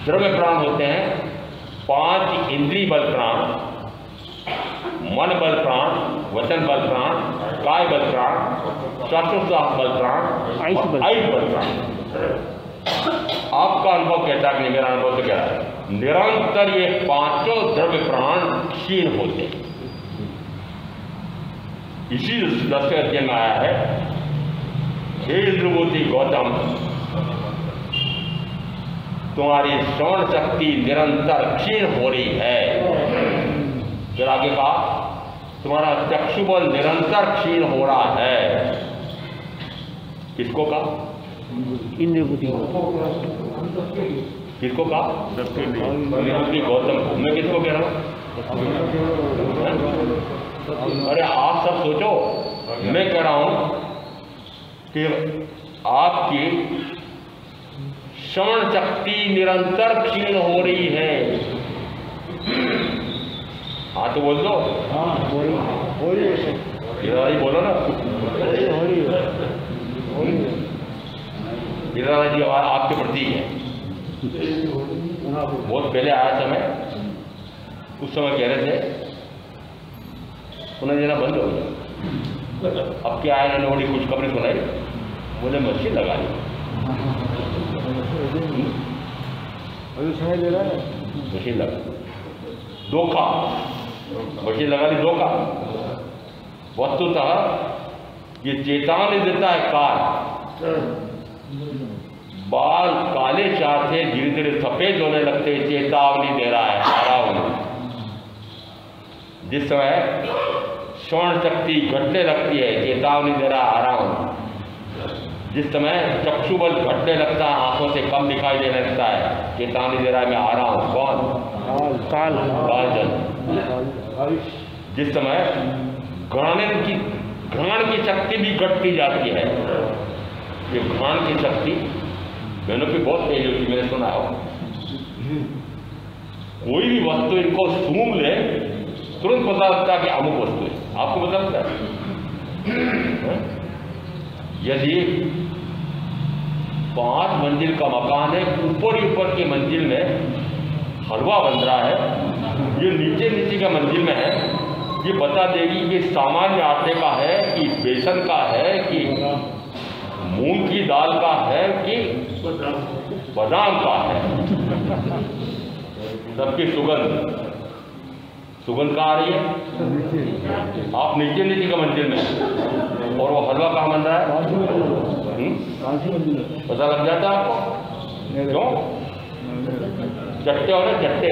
द्रव्य प्राण होते हैं 5 इंद्रिय बल प्राण, मन बल प्राण, वचन बल प्राण, काय बल प्राण, चतुर्थ बल प्राण, आयुष बल प्राण। आपका अनुभव कहता है कि मेरा अनुभव तो कह रहा है, निरंतर ये 5 द्रव्य प्राण क्षीण होते हैं। इसी 10वें अध्याय में आया है, हे इंद्रमूर्ति गौतम, तुम्हारी श्रवण शक्ति निरंतर क्षीण हो रही है। फिर आगे कहा तुम्हारा चक्षुबल निरंतर क्षीण हो रहा है। किसको कहा? इंद्र बुद्धि। किसको कहा? इंद्रमूर्ति गौतम को। मैं किसको कह रहा हूँ? अरे आप सब सोचो, मैं कह रहा हूं कि आपकी श्रवण शक्ति निरंतर क्षीण हो रही है। हाँ तो बोल दो। हाँ हो रही बोलो ना। गिरिराज जी आपके प्रतीक है। बहुत पहले आया समय, उस समय कह रहे थे उन्हें देना बंद हो गया। अब क्या आया, इन्होंने बड़ी खुशखबरी सुनाई, मुझे मशीन लगा ली। मशीन लगा धोखा, मशीन लगा ली धोखा। वस्तुतः ये चेतावनी देता है काल। बाल काले चार थे, धीरे धीरे सफेद होने लगते, चेतावनी दे रहा है। जिस समय श्रवण शक्ति घटने लगती है, चेतावनी दे रहा आ रहा हूँ। जिस समय चक्षु बल घटने लगता है, आंखों से कम दिखाई देने लगता है, चेतावनी दे रहा है मैं आ रहा हूँ। कौन? काल काल जल। जिस समय घ्राण की शक्ति भी घटती जाती है, ये घ्राण की शक्ति बहनों की बहुत तेज होती है, मैंने सुना हो। कोई भी वस्तु इनको सूंघ ले तुरंत पता लगता है कि अमुक वस्तु है। आपको पता लगता है? यदि 5 मंजिल का मकान है, ऊपर की मंजिल में हलवा बन रहा है, ये नीचे का मंजिल में है, ये बता देगी कि सामान्य आटे का है कि बेसन का है कि मूंग की दाल का है कि बादाम का है। सबकी सुगंध कहाँ आ रही है? आप नीचे का मंजिल में, और वो हलवा कहाँ बन रहा है? पता लग जाता है आपको? क्यों? चट्टे हो रहे चट्टे।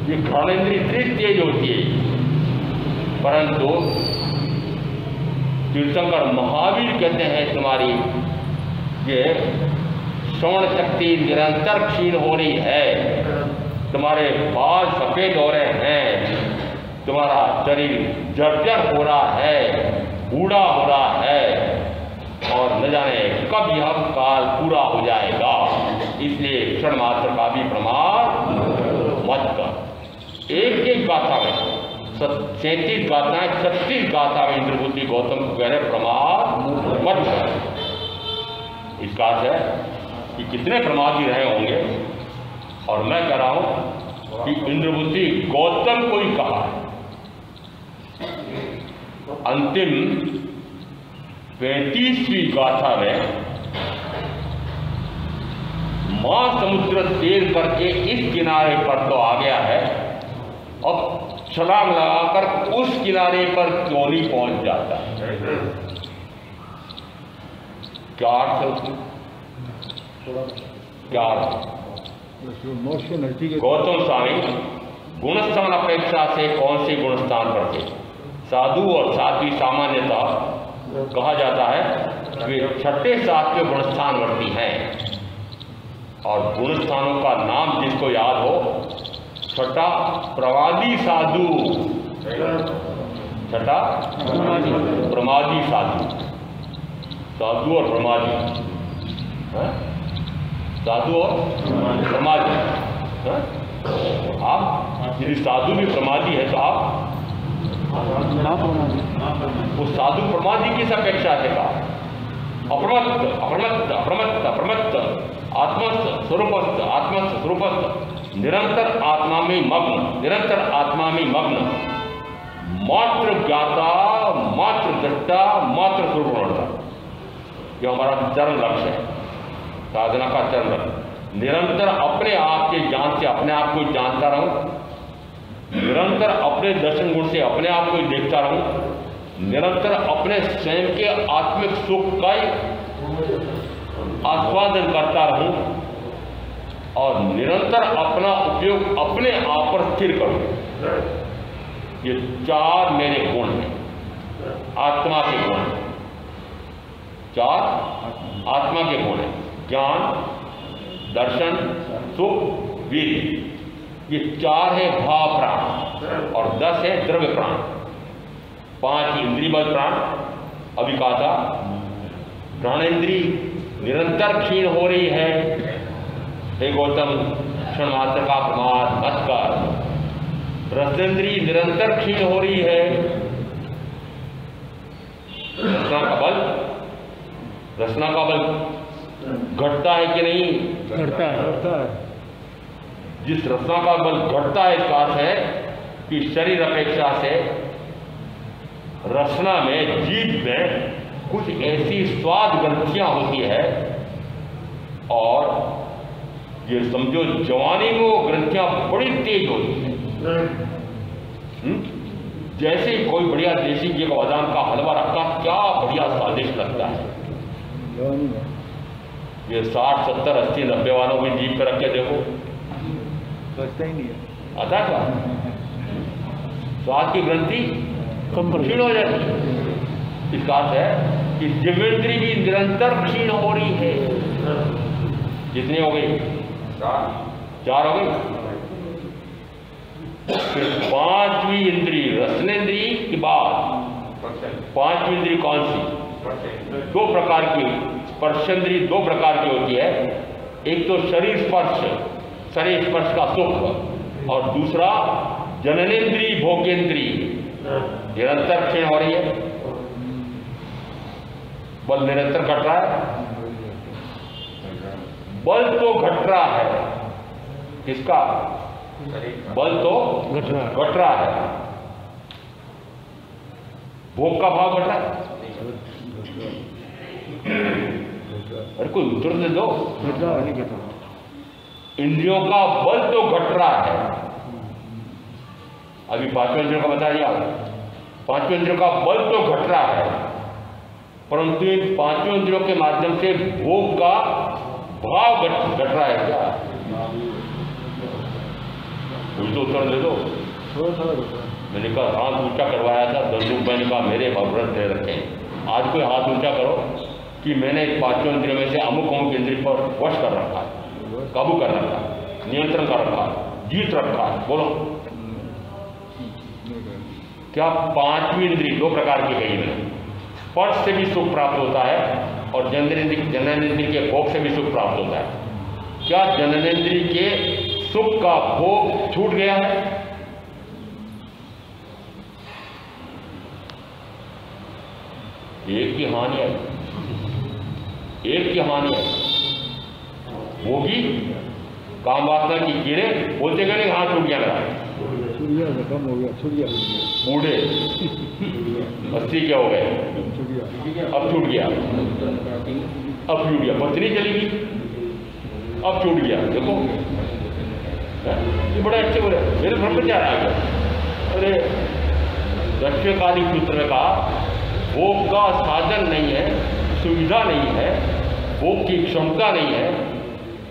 ये घ्राणेंद्रिय इतनी तेज होती है, परंतु तीर्थंकर महावीर कहते हैं तुम्हारी ये श्रवण शक्ति निरंतर क्षीण हो रही है, तुम्हारे बाल सफेद हो रहे हैं, तुम्हारा शरीर जर्जर हो रहा है, बूढ़ा हो रहा है, और न जाने कब यह काल पूरा हो जाएगा। इसलिए क्षण मात्र का भी प्रमाद मत कर। एक गाथा में 37 गाथाएं, 36 गाथा में इंद्रबुद्धि गौतम को कह रहे प्रमाद मत कर। इसका अर्थ है कि कितने प्रमादी रहे होंगे, और मैं कह रहा हूं कि इंद्रबुद्धि गौतम को ही कहा है। अंतिम 35वीं गाथा में मां समुद्र तेल करके इस किनारे पर तो आ गया है, अब छलांग लगाकर उस किनारे पर क्यों नहीं पहुंच जाता? क्या अर्थ? क्या गौतम स्वामी गुणस्थान अपेक्षा से कौन से गुणस्थान पर थे? साधु और साध्वी सामान्यता कहा जाता है वे 6ठे 7वें गुणस्थानवर्ती हैं, और गुणस्थानों का नाम जिसको याद हो, 6ठा प्रमादी साधु, 6ठा प्रमादी साधु, साधु और प्रमादी, साधु और प्रमादी। आप यदि साधु भी प्रमादी है तो आप वो साधु प्रमादी किस अपेक्षा से कहा? अप्रमत्त आत्मस्थ स्वरूपस्थ निरंतर आत्मा में मग्न, मात्र ज्ञाता, मात्र दृष्टा, मात्र स्वरूपता। यह हमारा चरम लक्ष्य है, साधना का चरम लक्ष्य। निरंतर अपने आप के ज्ञान से अपने आप को जानता रहूं, निरंतर अपने दर्शन गुण से अपने आप को देखता रहूं, निरंतर अपने स्वयं के आत्मिक सुख का आस्वादन करता रहूं, और निरंतर अपना उपयोग अपने आप पर स्थिर करूं। ये 4 मेरे गुण हैं, आत्मा के गुण हैं। 4 आत्मा के गुण हैं, ज्ञान, दर्शन, सुख, वीर्य। ये 4 है भाव प्राण, और 10 है द्रव्य प्राण। 5 इंद्रिय बल प्राण। अभी कहा था प्राणेंद्री निरंतर क्षीण हो रही है, हे गौतम क्षण मात्र का प्रमाद मत कर। रसनेंद्री निरंतर क्षीण हो रही है, रसना का बल घटता है कि नहीं? घटता है। जिस रसना का बल घटता है, इसका अर्थ है कि शरीर अपेक्षा से रसना में, जीभ में कुछ ऐसी स्वाद ग्रंथियां होती है, और ये समझो जवानी में वो ग्रंथियां बड़ी तेज होती है। जैसे ही कोई बढ़िया देसी घी का बादाम का हलवा रखा, क्या बढ़िया स्वादिष्ट लगता है। ये 60, 70, 80, 90 वालों की जीभ पे रख के देखो, ही नहीं है। आता क्या स्वाद की ग्रंथि कम पर क्षीण हो जाती है। इसका अर्थ है कि दिव्येंद्री भी निरंतर क्षीण हो रही है। कितनी हो गई? 4 हो गई। फिर 5वीं इंद्री रसनेन्द्री के बाद 5वीं इंद्री कौन सी? 2 प्रकार की स्पर्शेंद्री 2 प्रकार की होती है। एक तो शरीर स्पर्श, शरीर स्पर्श का सुख, और दूसरा जननेन्द्री भोगेंद्री निरंतर क्षीण हो रही है। बल निरंतर घट रहा है, बल तो घट रहा है। किसका? बल तो घट रहा है, भोग का भाव घट रहा है। अरे कोई उत्तर दे दो। इंद्रियों का बल तो घट रहा है। अभी 5वें इंद्रियों का बता दिया। 5वें इंद्रियों का बल तो घट रहा है, परंतु इन 5वें इंद्रियों के माध्यम से भोग का भाव घट रहा है क्या? कोई तो उत्तर दे दो। मैंने कहा हाथ ऊंचा करवाया था, दंदूक मैंने कहा मेरे व्रत दे रखे हैं। आज कोई हाथ ऊंचा करो कि मैंने 5वें इंद्रियों में से अमुक इंद्रिय पर वश कर रखा है, काबू कर रखा है, नियंत्रण कर रखा है, जीत रखा है। बोलो क्या? 5वीं इंद्रिय 2 प्रकार की कही मैंने। स्पर्श से भी सुख प्राप्त होता है और जननेन्द्रिय के भोग से भी सुख प्राप्त होता है। क्या जननेन्द्रिय के सुख का भोग छूट गया है? एक की हानि है, एक की हानि है। भोगी काम वासना की कीड़े बोलते गए हाथ छूट गया मेरा, कम हो गया, छूट गया। बूढ़े 80 क्या हो गए, अब छूट गया, अब छूट गया। पत्नी चली गई, अब छूट गया। देखो ये बड़े अच्छे बोले, मेरे ब्रह्मचार आ गया। अरे दक्षकालिक सूत्र में कहा भोग का साधन नहीं है, सुविधा नहीं है, भोग की क्षमता नहीं है,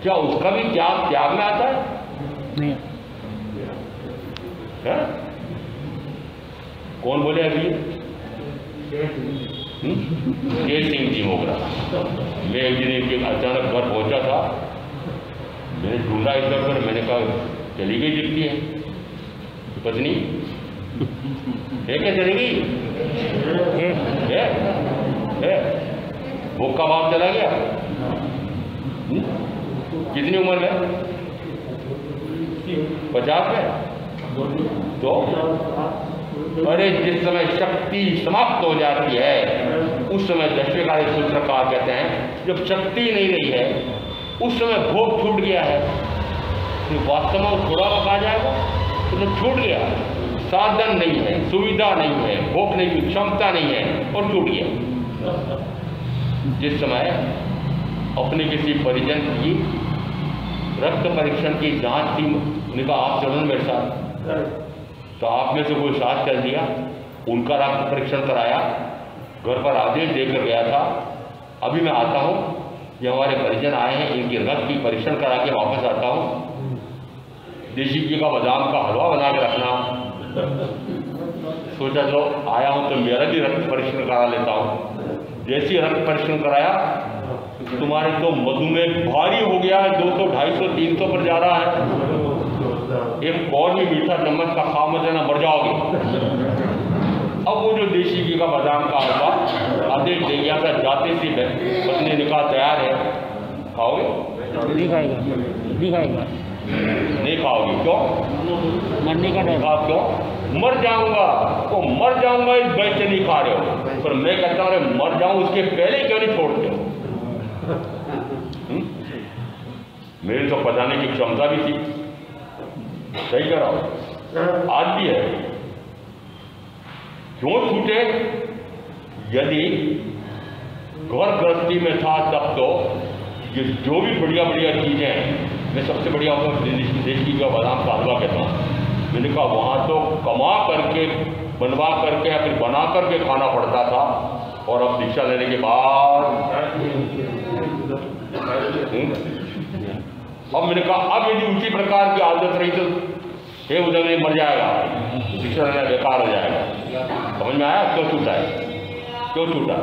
क्या उसका भी त्याग में आता है? नहीं। है? कौन बोले अभी? जय सिंह जी मोगरा। मैं एक दिन अचानक घर पहुंचा था, मैंने ढूंढा इधर पर, मैंने कहा चली गई दिखती है पत्नी है क्या? चली गई है? भूख का भाव चला गया। कितनी उम्र में? 50 में। तो अरे जिस समय शक्ति समाप्त हो जाती है उस समय दक्षकालिक सूत्रकार कहते हैं जब शक्ति नहीं रही है उस समय भोग छूट गया है। तो वास्तव में थोड़ा वक्त आ जाएगा तो छूट गया, साधन नहीं है, सुविधा नहीं है, भोग नहीं की क्षमता नहीं है और छूट गया। जिस समय अपने किसी परिजन की रक्त परीक्षण की जांच थी, उन्होंने कहा आप चलो मेरे साथ, तो आप में से कोई साथ चल दिया, उनका रक्त परीक्षण कराया, घर पर आदेश देकर गया था। अभी मैं आता हूँ, ये हमारे परिजन आए हैं, इनकी रक्त की परीक्षण करा के वापस आता हूँ। देशी घी का बादाम का हलवा बना के रखना। सोचा चलो आया हूँ तो मेरा भी रक्त परीक्षण करा लेता हूँ। जैसे रक्त परीक्षण कराया तुम्हारे तो मधुमेह भारी हो गया है, 200, 250, 300 पर जा रहा है। एक और भी मीठा चम्मच का खा मत लेना, मर जाओगे। अब वो जो देशी घी का बादाम का हलवा आदेश दे गया था, जाते सी पत्नी ने कहा तैयार है, खाओगे? नहीं खाएगा, नहीं खाएगा, नहीं खाओगे। क्यों? मरने का डर। आप क्यों? मर जाऊंगा, तो मर जाऊंगा इस वजह से नहीं खा रहे हो। पर मैं कहता हूँ अरे मर जाऊं उसके पहले क्यों नहीं छोड़ते हो? मेरी तो पचाने की क्षमता भी थी, सही कह रहा हूं, आज भी है। क्यों छूटे? यदि घर गृहस्थी में था तब तो ये जो भी बढ़िया बढ़िया चीजें हैं, मैं सबसे बढ़िया देश की जो बादाम का हलवा कहता हूँ, मैंने कहा वहाँ तो कमा करके बनवा करके या फिर बना करके खाना पड़ता था, और अब शिक्षा लेने के बाद अब मैंने कहा अब यदि उसी प्रकार की आदत रही तो हे उधर में मर जाएगा। शिक्षा रहना बेकार हो जाएगा। समझ में आया क्यों छूटा है? क्यों छूटा?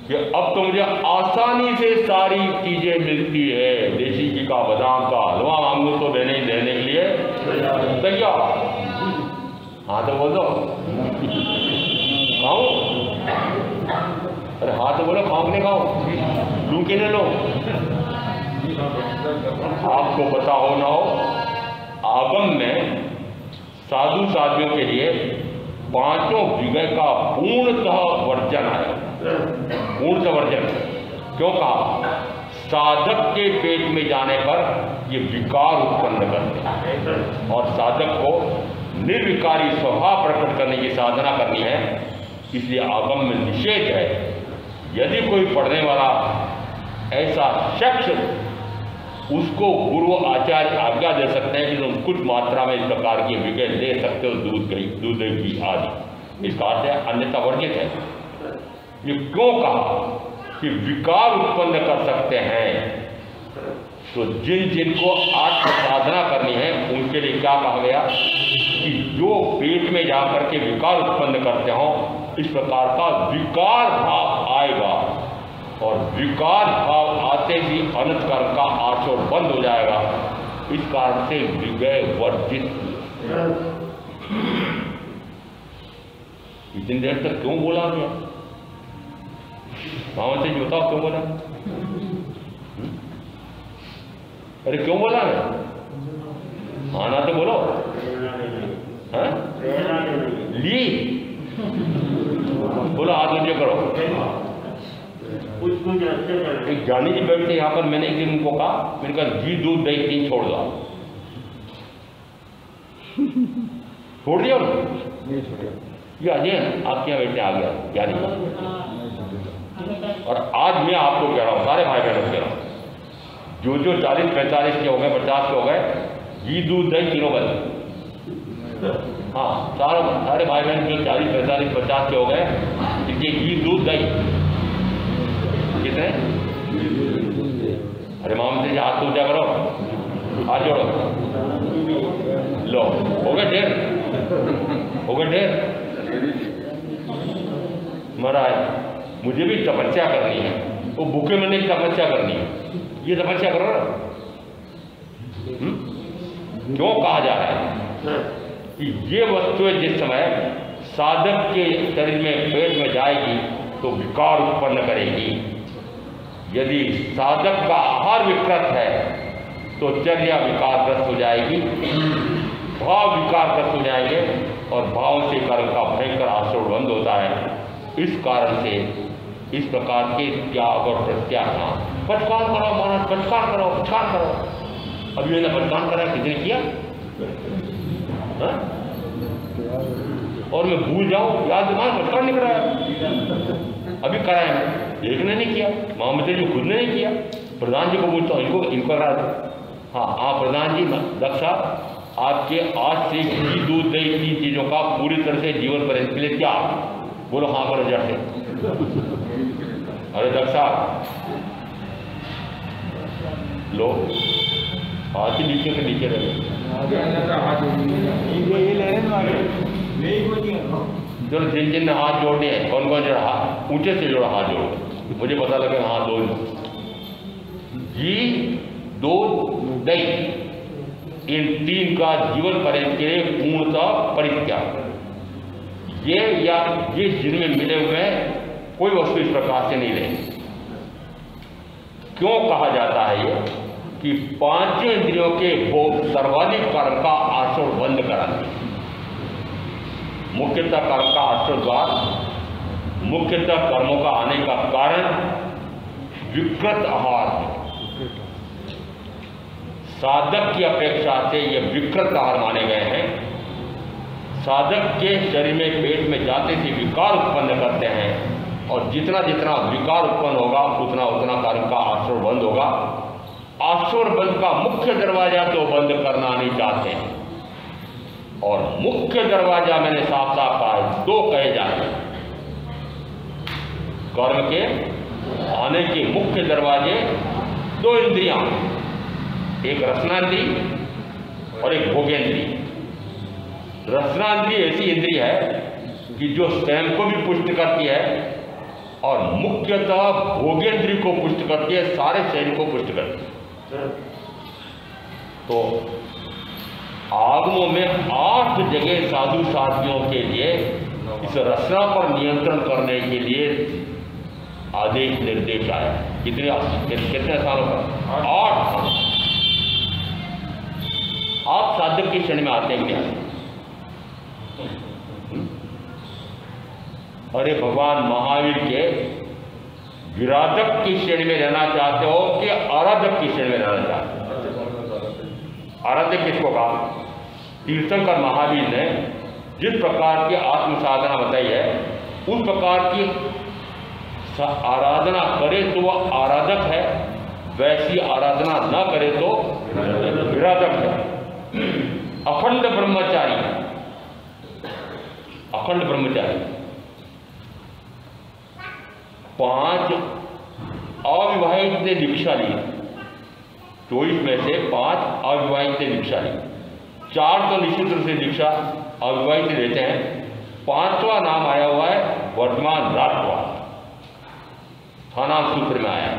कि अब तो मुझे आसानी से सारी चीजें मिलती है, देसी घी का, बादाम का हलवा मांगू तो देने के लिए तैयार। हाँ तो बोल दो खाऊं? अरे हाँ तो बोलो खाऊं नहीं खाऊं? लू कि नहीं लो? आपको पता हो ना हो, आगम में साधु साधियों के लिए 5 विषय का पूर्णतः वर्जन है। पूर्णतः वर्जन क्यों कहा? साधक के पेट में जाने पर ये विकार उत्पन्न करते हैं और साधक को निर्विकारी स्वभाव प्रकट करने की साधना करनी है, इसलिए आगम में निषेध है। यदि कोई पढ़ने वाला ऐसा शख्स, उसको गुरु आचार्य आज्ञा दे सकते हैं कि तुम कुछ मात्रा में इस प्रकार की विषय ले सकते हो, दूध घी आदि, इसका अर्थ है अन्यथा वर्जित है। ये क्यों कहा कि विकार उत्पन्न कर सकते हैं? तो जिनको आत्म साधना करनी है उनके लिए क्या कहा गया कि जो पेट में जाकर के विकार उत्पन्न करते हो, इस प्रकार का विकार भाव आएगा और विकार भाव आते ही अनंत कर्म का आचरण बंद हो जाएगा। इस कारण से विषय वर्जित। इतनी देर तक क्यों बोला गया? मामा से बताओ क्यों बोला? अरे क्यों बोला है? हाँ ना तो बोलो। हाँ? ली बोलो, हाथ नीचे करो। एक जानी जी बैठते यहाँ पर, मैंने एक दिन उनको कहा, मैंने कहा घी दूध दही 3 छोड़ दो। छोड़ दिया ये आज आपके यहाँ बैठने आ गया क्या नहीं? और आज मैं आपको कह रहा हूँ, सारे भाई बहनों कह रहा हूँ, जो 40-45 के हो गए, 50 के हो गए, घी दूध दही तीनों बंद। हाँ, सारे भाई बहन जो 40-45-50 के हो गए, इनके घी दूध दही कितने? अरे माम से हाथ ऊंचा करो, हाथ जोड़ो, लो हो गए ढेर, हो गए ढेर। महाराज मुझे भी तपस्या करनी है, वो भूखे मरने की तपस्या करनी है, ये तपस्या करो ना। क्यों कहा जा रहा है कि ये वस्तुएं जिस समय साधक के शरीर में, पेट में जाएगी तो विकार उत्पन्न करेगी। यदि साधक का आहार विकृत है तो चर्या विकारग्रस्त हो जाएगी, भाव विकारग्रस्त हो जाएंगे और भाव से कर्म का भयंकर आचरण बंद होता है। इस कारण से इस प्रकार के त्याग और प्रत्याख्यान, पचकान करो महाराज, पचकान करो, पचकान करो। अभी मैंने पचकान करा, किसने किया? हा? और मैं भूल जाऊं, याद दिमाग पचकान नहीं कराया, अभी कराया मैं, एक ने नहीं किया, मोहम्मद जी खुद ने नहीं किया। प्रधान जी को पूछता हूँ, इनको करा दो। हाँ प्रधान जी, दक्षा आपके आज से घी दूध दही 3 चीजों का पूरी तरह से जीवन पर्यंत के लिए त्याग। बोलो हाँ करो जड़ से। अरे दक्षा लो, हाथ ही नीचे से नीचे रहे। चलो जिन ने हाथ जोड़ने हैं, कौन कौन जोड़ा हाथ, ऊंचे से जोड़ा हाथ जोड़ो, मुझे पता लगे हाँ। 2 घी दूध दही, इन 3 का जीवन पर्यंत के लिए पूर्णतः परित्याग। ये जिनमें मिले हुए कोई वस्तु इस प्रकार से नहीं रहेगी। क्यों कहा जाता है ये कि 5 इंद्रियों के भोग सर्वाधिक कर्म का आचरण बंद कराते हैं। मुख्यतः कर्म का आचरण द्वार, मुख्यतः कर्मों का आने का कारण विकृत आहार है। साधक की अपेक्षा से ये विकृत आहार माने गए हैं। साधक के शरीर में, पेट में जाते से विकार उत्पन्न करते हैं और जितना जितना विकार उत्पन्न होगा उतना उतना कर्म का आचरण बंद होगा। आचरण बंद का मुख्य दरवाजा तो बंद करना नहीं चाहते हैं, और मुख्य दरवाजा मैंने साफ साफ कहा है, 2 कहे जाते हैं। कर्म के आने के मुख्य दरवाजे 2 इंद्रियां, एक रसनांद्री और एक भोगेंद्री। रसनांद्रिय ऐसी इंद्रिय है कि जो स्वयं को भी पुष्ट करती है और मुख्यतः भोगेंद्रिय को पुष्ट करती है, सारे शरीर को पुष्ट करती है। तो आगमों में 8 जगह साधु साथियों के लिए इस रचना पर नियंत्रण करने के लिए आदेश निर्देश आया। कितने सालों पर? 8 साल। आप साधक के क्षण में आते हैं क्या? अरे भगवान महावीर के विराधक की श्रेणी में रहना चाहते हो कि आराधक की श्रेणी में रहना चाहते हो? आराधक किसको कहा? तीर्थंकर महावीर ने जिस प्रकार की आत्म साधना बताई है उस प्रकार की आराधना करे तो वह आराधक है, वैसी आराधना न करे तो विराधक है। अखंड ब्रह्मचारी, अखंड ब्रह्मचारी। 5 अविवाहित ने दीक्षा ली, 24 में से 5 अविवाहित ने दीक्षा ली। 4 तो निश्चित रूप से दीक्षा अविवाहित लेते हैं। 5वां नाम आया हुआ है वर्तमान राजकुमार, थाना सूत्र में आया।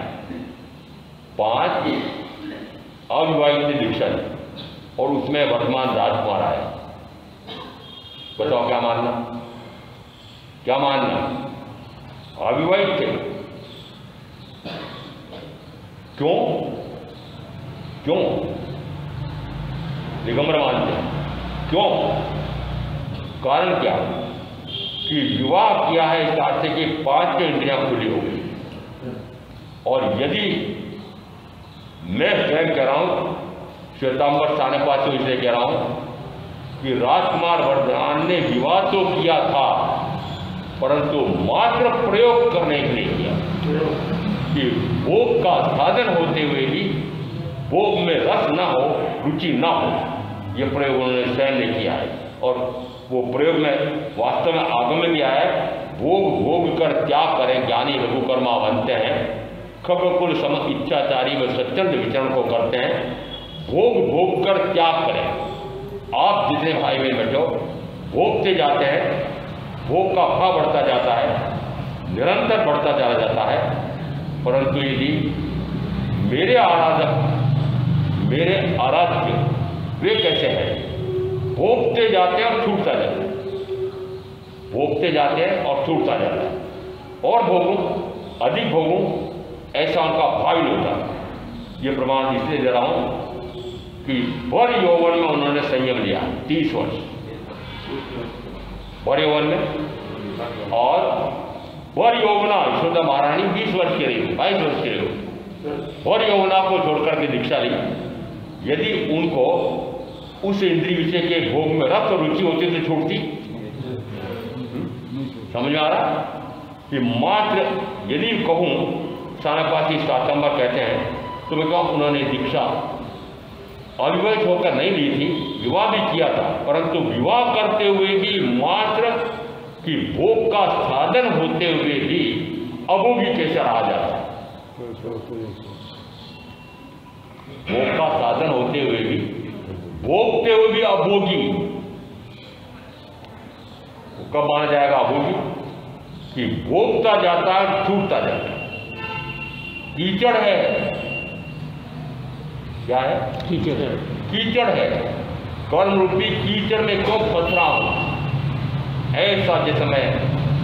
5 अविवाहित ने दीक्षा ली और उसमें वर्तमान राजकुमार आया। बताओ क्या मानना? क्या मानना? अविवाहित थे। क्यों? क्यों दिगंबर मानते हैं? क्यों? कारण क्या? कि विवाह किया है इस अर्थ से कि 5 इंद्रियां खुली हो गई। और यदि मैं स्वयं कह रहा हूं, श्वेतांबर सानेपात से इसलिए कह रहा हूं कि राजकुमार वर्धमान ने विवाह तो किया था परंतु मात्र प्रयोग करने के लिए किया, कि भोग का साधन होते हुए भी भोग में रस न हो, रुचि न हो, यह प्रयोग उन्होंने स्वयं ने किया है। और वो प्रयोग में वास्तव में आगम में भी आया है, भोग भोग कर त्याग करें ज्ञानी लघुकर्मा बनते हैं, खगकुल सम इच्छाचारी व स्वच्छंद विचरण को करते हैं। भोग भोग कर त्याग करें। आप जितने भाई बहन बैठो भोगते जाते हैं, भोग का भाव बढ़ता जाता है, निरंतर बढ़ता चला जाता है। परंतु यदि मेरे आराधक, मेरे आराध्य वे कैसे हैं? भोगते जाते हैं और छूटता जाता है, भोगते जाते हैं और छूटता जाता है। और भोगूं, अधिक भोगूं, ऐसा उनका भाव नहीं होता। ये प्रमाण इसलिए दे रहा हूं कि वर यौवन में उन्होंने संयम लिया 30 वर्ष वर यौवन में, और वर यौवना यशोदा महारानी 20 वर्ष की रही, 22 वर्ष की रही। वर यौवना को छोड़कर के दीक्षा ली। यदि उनको उस इंद्रिय विषय के भोग में रस और रुचि होती तो छूटती? समझ में आ रहा कि मात्र यदि कहूं, सानेपाती श्वेतांबर कहते हैं तो मैं कहूं उन्होंने दीक्षा अविवाहित होकर नहीं ली थी, विवाह भी किया था, परंतु विवाह करते हुए भी मात्र कि भोग का साधन होते हुए भी अभोगी कैसे रहा जाता है? भोग का साधन होते हुए भी, भोगते हुए भी अभोगी। कब माना जाएगा अभोगी? कि भोगता जाता है, छूटता जाता है। कीचड़ है, क्या है? कीचड़ है, कीचड़ है। कर्म रूपी कीचड़ में क्यों फंस रहा हूं? ऐसा जिस समय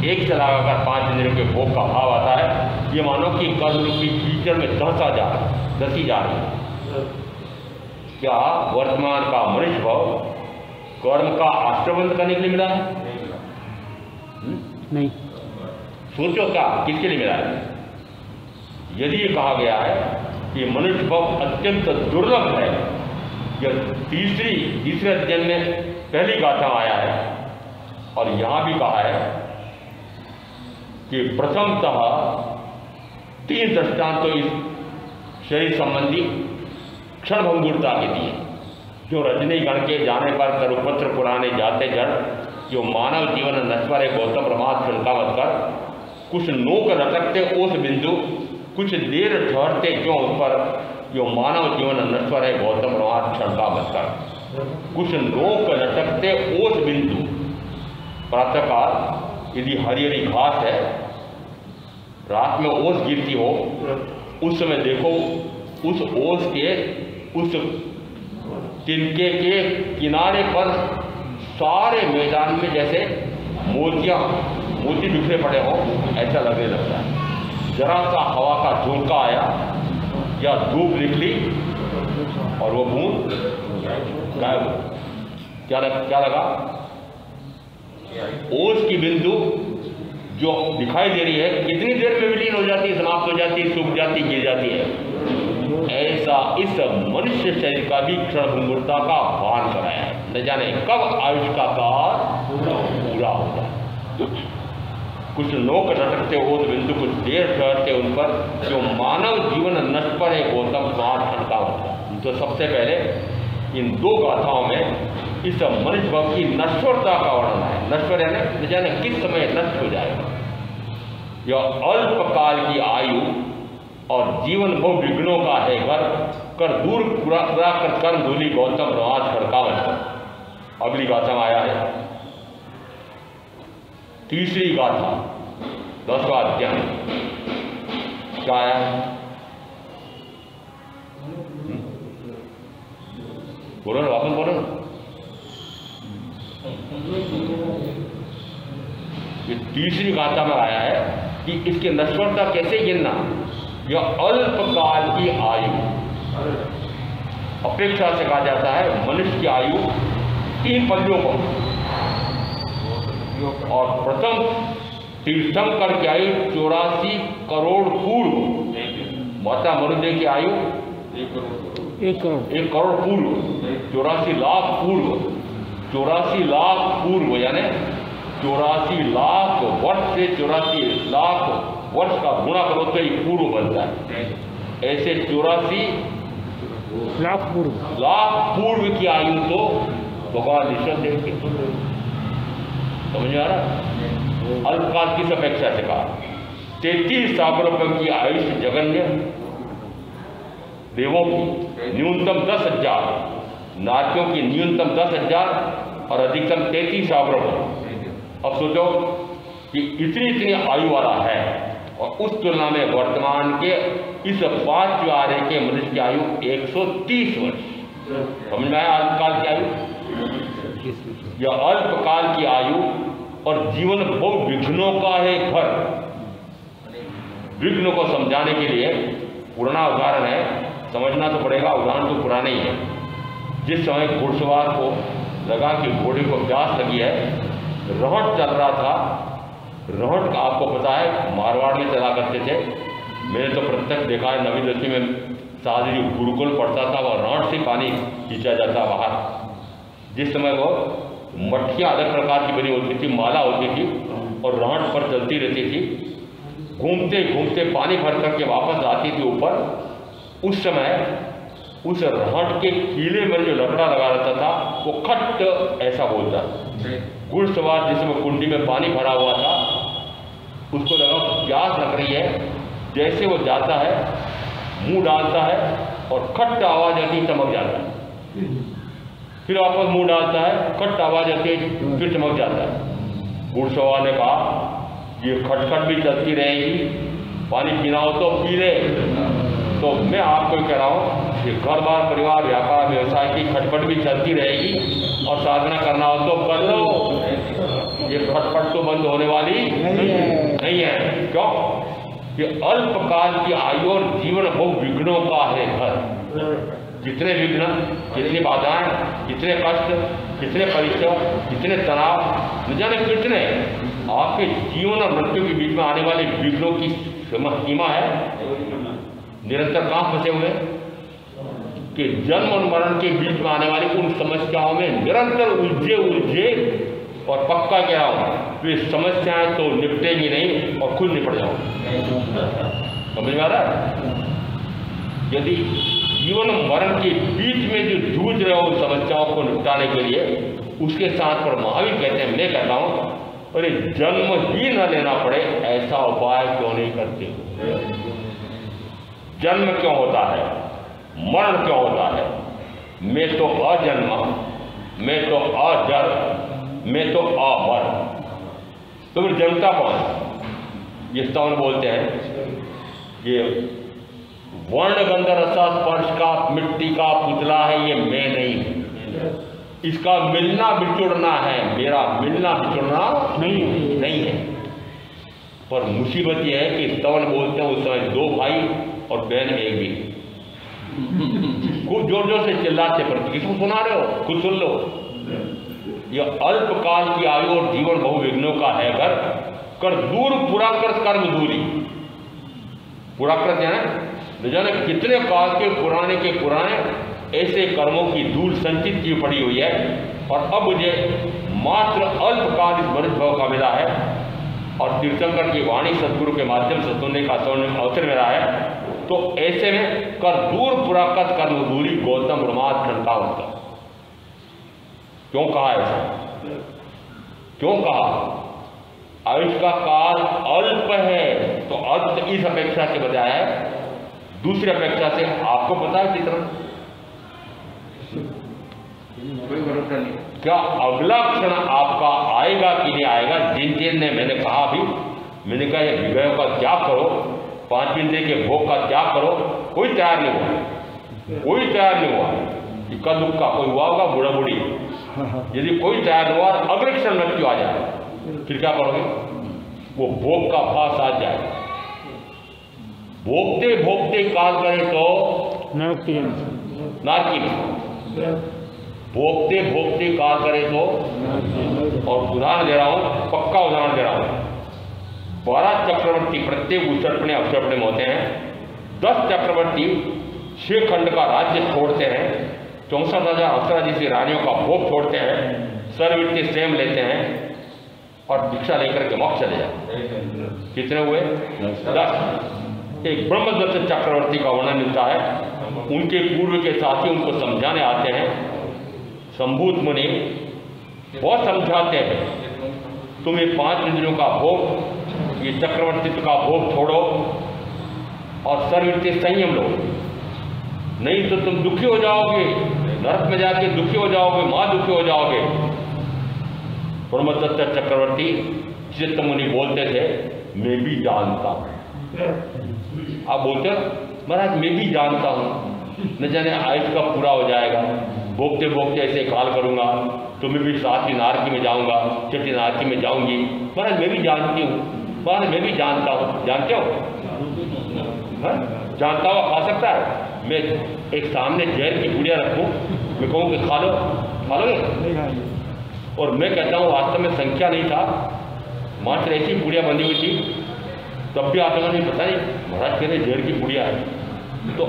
एक से लगाकर 5 इंद्रियों के भोग का भाव आता है, ये मानो कि कर्म रूपी कीचड़ में धंसा जा रहा है, धसी जा रही है। क्या वर्तमान का मनुष्य भाव कर्म का आश्रबंध करने के लिए मिला है? नहीं। सोचो क्या किसके लिए मिला है? यदि ये कहा गया है कि मनुष्य भाव अत्यंत दुर्लभ है, यह तीसरे अध्ययन में पहली गाथा आया है, और यहां भी कहा है कि प्रथमतः 3 दृष्टांत तो इस शरीर संबंधी क्षणभंगुरता के दिए। जो रजनीगण के जाने पर करुपत्र पुराने जाते जड़, जो मानव जीवन नश्वर है गौतम प्रमाद शंका मत कर, कुछ नोक रटकते ओस बिंदु, कुछ देर ठहरते क्यों उस पर, जो मानव जीवन नश्वर है गौतम प्रमाद शंका मत कर। कुछ नोक लटकते ओस बिंदु। प्रातःकाल यदि हरी हरी घास है, रात में ओस गिरती हो, उस समय देखो उस ओस के उस तिनके के किनारे पर सारे मैदान में जैसे मोती बिखरे पड़े हो, ऐसा लगने लगता है। जरा सा हवा का झोंका आया या धूप निकली और वो बूंद गायब। क्या लगा? ओस की बिंदु जो दिखाई दे रही है कितनी देर में विलीन हो जाती है, समाप्त हो जाती है, सूख जाती, गिर जाती है। ऐसा इस मनुष्य शरीर का भी क्षण भंगुरता का भान कराया है। न जाने कब आयुष का काल पूरा होता है। कुछ लोग रटकते ओस बिंदु कुछ देर ठहरते उन पर, जो मानव जीवन नष्ट पर है गौतम स्वाद ठंडा होता। तो सबसे पहले इन दो गाथाओं में इस मनुष्य भाव की नश्वरता का वर्णन है। नश्वर है न जाने किस समय नष्ट हो जाएगा। यह अल्पकाल की आयु और जीवन बहु विघ्नों का है घर, कर दूर पूरा कर कर्म धूली गौतम प्रवास खड़कावत पर। अगली गाथा में आया है तीसरी गाथा 10वां अध्याय। क्या आया है? बोलो ना, वापस बोलो ना। ये तीसरी गाथा में आया है कि इसकी नश्वरता कैसे गिनना। यह अल्पकाल की आयु, अपेक्षा से कहा जाता है मनुष्य की आयु 3 पल्लियों को। और प्रथम तीर्थंकर की आयु 84 करोड़ पूर्व, माता मरुदे की आयु 1 करोड़ पूर्व, 84 लाख पूर्व, 84 लाख पूर्व यानी 84 लाख वर्ष से 84 लाख वर्ष का गुणा करो तो ही पूर्व बनता है। ऐसे 84 लाख पूर्व की आयु तो भगवान ईश्वर देव की। समझ में आ रहा? अल्पकाल की अपेक्षा से कहा 33 सागरों की आयुष जगन्य देवों की न्यूनतम 10,000, नारियों की न्यूनतम 10,000 और अधिकतम 33 सागरों। अब सोचो कि इतनी आयु वाला है और उस तुलना में वर्तमान के इस 5 आर्य के मनुष्य की आयु 130 वर्ष। समझ में आया? अल्पकाल की आयु, यह अल्पकाल की आयु और जीवन बहु विघ्नों का है घर। विघ्न को समझाने के लिए पुराना उदाहरण है, समझना तो पड़ेगा। उदाहरण तो पुराने ही है। जिस समय घुड़सवार को लगा कि घोड़े को प्यास लगी है, रहट चल रहा था। रहट का आपको पता है मारवाड़ में चला करते थे। मैंने तो प्रत्यक्ष देखा है, नवी दिल्ली में शादी गुरुकुल पड़ता था, वह रहट से पानी खींचा जाता बाहर। जिस समय वो मटकियाँ अलग प्रकार की बनी होती थी, माला होती थी और रहट पर चलती रहती थी। घूमते घूमते पानी भर करके वापस आती थी ऊपर। उस समय उस रहट के कीले में जो लकड़ा लगा रहता था वो खट ऐसा बोलता। घुड़सवार जिसमें कुंडी में पानी भरा हुआ था, उसको लगा प्यास लग रही है। जैसे वो जाता है, मुंह डालता है और खट आवाज आती, चमक जाता है। फिर वापस मुंह डालता है, खट आवाज आती, फिर चमक जाता है। घुड़सवार ने कहा ये खटखट भी चलती रहेगी, पानी पीना हो तो पी ले। तो मैं आपको कह रहा हूँ कि घर बार परिवार व्यापार व्यवसाय की खटपट भी चलती रहेगी और साधना करना हो तो कर लो। ये खटपट तो बंद होने वाली नहीं है। क्यों? कि अल्पकाल की आयु और जीवन बहु विघ्नों का है घर। जितने विघ्न, कितनी बाधाएं, कितने कष्ट, कितने परिचय, कितने तनाव, न जाने कितने आपके जीवन और मृत्यु के बीच में आने वाले विघ्नों की सीमा है। निरंतर कहाँ फंसे हुए कि जन्म और मरण के बीच में आने वाली उन समस्याओं में निरंतर उलझे और पक्का कह रहा हूँ वे समस्याएं तो निपटेंगी नहीं और खुद निपट जाओ। समझ में आ रहा है? यदि जीवन और मरण के बीच में जो जूझ रहे हो उन समस्याओं को निपटाने के लिए, उसके साथ पर महावीर कहते हैं, मैं कहता हूँ अरे जन्म ही न लेना पड़े ऐसा उपाय क्यों नहीं करते हो? जन्म क्यों होता है, मरण क्यों होता है, मैं तो अजन्मा, मैं तो अजर, मैं तो अमर। तो फिर जनता कौन? ये स्तवन बोलते हैं ये वर्ण गंध रसा स्पर्श का मिट्टी का पुतला है, ये मैं नहीं हूं। इसका मिलना बिछुड़ना है, मेरा मिलना बिछुड़ना नहीं है। पर मुसीबत यह है कि स्तवन बोलते हैं उस समय 2 भाई और बहन एक भी। खूब जोर जोर से चिल्लाते, पर किसको सुना रहे हो? खुद सुन लो। यह अल्पकाल की आयु और जीवन बहुविघ्नों का है घर, कर दूर पुराकृत कर्म दूरी। पुराकृत है न जाने कितने काल के पुराने ऐसे कर्मों की धूल संचित की पड़ी हुई है, और अब मुझे मात्र अल्पकाल इस मनुष्य भाव का मिला है, और तीर्थंकर की वाणी सदगुरु के माध्यम से सुनने का अवसर मिला है। तो ऐसे में कर दूर पुराकृत कर्म दूरी गौतम उन्माद खंडा होता। क्यों कहा ऐसा? क्यों कहा? आयुष का काल अल्प है, तो अल्प इस अपेक्षा से बताया है, दूसरी अपेक्षा से आपको पता है कितना? कोई भरोसा नहीं। क्या अगला क्षण आपका आएगा कि नहीं आएगा? जिन ने मैंने कहा भी, मैंने कहा ये विवेक का त्याग करो, 5 इंद्रिय के भोग का त्याग करो, कोई तैयार नहीं हुआ, कोई तैयार नहीं हुआ। इक्का दुक्का कोई हुआ होगा, बूढ़ा बूढ़ी, यदि कोई तैयार हुआ अगले क्षण मृत्यु आ जाए, फिर क्या करोगे? वो भोग का फास आ जाए। भोगते भोगते काल करे तो नारकी में, भोगते भोगते काल करे तो, और उदाहरण दे रहा हूं, पक्का उदाहरण दे रहा हूं। 12 चक्रवर्ती प्रत्येक उसर्पणे अवसर्पणे में होते हैं। 10 चक्रवर्ती 6 खंड का राज्य छोड़ते हैं, 64,000 अप्सरा जैसी रानियों का भोग छोड़ते हैं, सर्ववृत्ति स्वयं लेते हैं और दीक्षा लेकर के मोक्ष चले जाते हैं। कितने हुए? 10। एक ब्रह्मदत्त चक्रवर्ती का वर्णन मिलता है। उनके पूर्व के साथी उनको समझाने आते हैं। संभूत मुनि बहुत समझाते हैं, तुम ये 5 इंद्रियों का भोग, ये चक्रवर्तित्व का भोग छोड़ो और सर्ववृत्ति संयम लो, नहीं तो तुम दुखी हो जाओगे, नरक में जाके दुखी हो जाओगे, मां दुखी हो जाओगे। ब्रह्मदत्त चक्रवर्ती चित्त मुनि बोलते थे, मैं भी जानता हूं। आप बोलते हो महाराज मैं भी जानता हूं, न जाने आयुष का पूरा हो जाएगा, भोगते भोगते ऐसे काल करूंगा, तो मैं भी 7वीं नारकी में जाऊंगा, 6ठी नारकी में जाऊंगी। महाराज मैं भी जानती हूँ, महाराज मैं भी जानता हूँ। जानते हो? जानता हुआ खा सकता है? मैं एक सामने जहर की पुड़िया रखूँ, मैं कहूँ कि खा लो, खा लोगे? और मैं कहता हूँ वास्तव में संख्या नहीं था, मात्र ऐसी पुड़िया बंधी हुई थी, तब भी आप लोगों ने पता नहीं महाराज कह रहे जहर की पुड़िया है। तो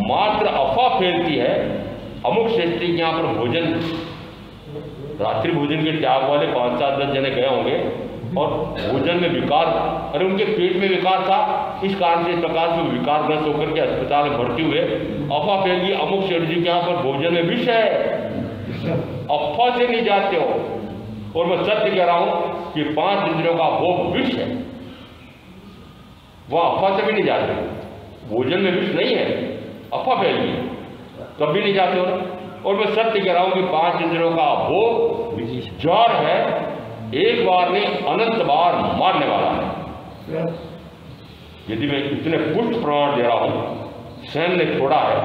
मात्र अफवाह फैलती है। अमुक श्रेष्ठी के यहाँ पर भोजन, रात्रि भोजन के त्याग वाले 5-7-10 जने गए होंगे और भोजन में विकार, अरे उनके पेट में विकार था, इस कारण से प्रकाश में विकारग्रस्त होकर के अस्पताल में भर्ती हुए। अफवाह फैल गई अमुक श्रेष्ठी के यहाँ पर भोजन में विष है। अफवाह से नहीं जाते हो। और मैं सत्य कह रहा हूँ कि 5 इंद्रियों का भोग विष है, वह अफवाह से भी नहीं जाते। भोजन में विष नहीं है, अफवाह फैल गई, तब भी नहीं जाते हो ना। और मैं सत्य कह रहा हूं कि 5 इंद्रियों का भोग जड़ है, एक बार नहीं अनंत बार मारने वाला है। यदि मैं इतने पुष्ट प्रमाण दे रहा हूं, स्वयं ने छोड़ा है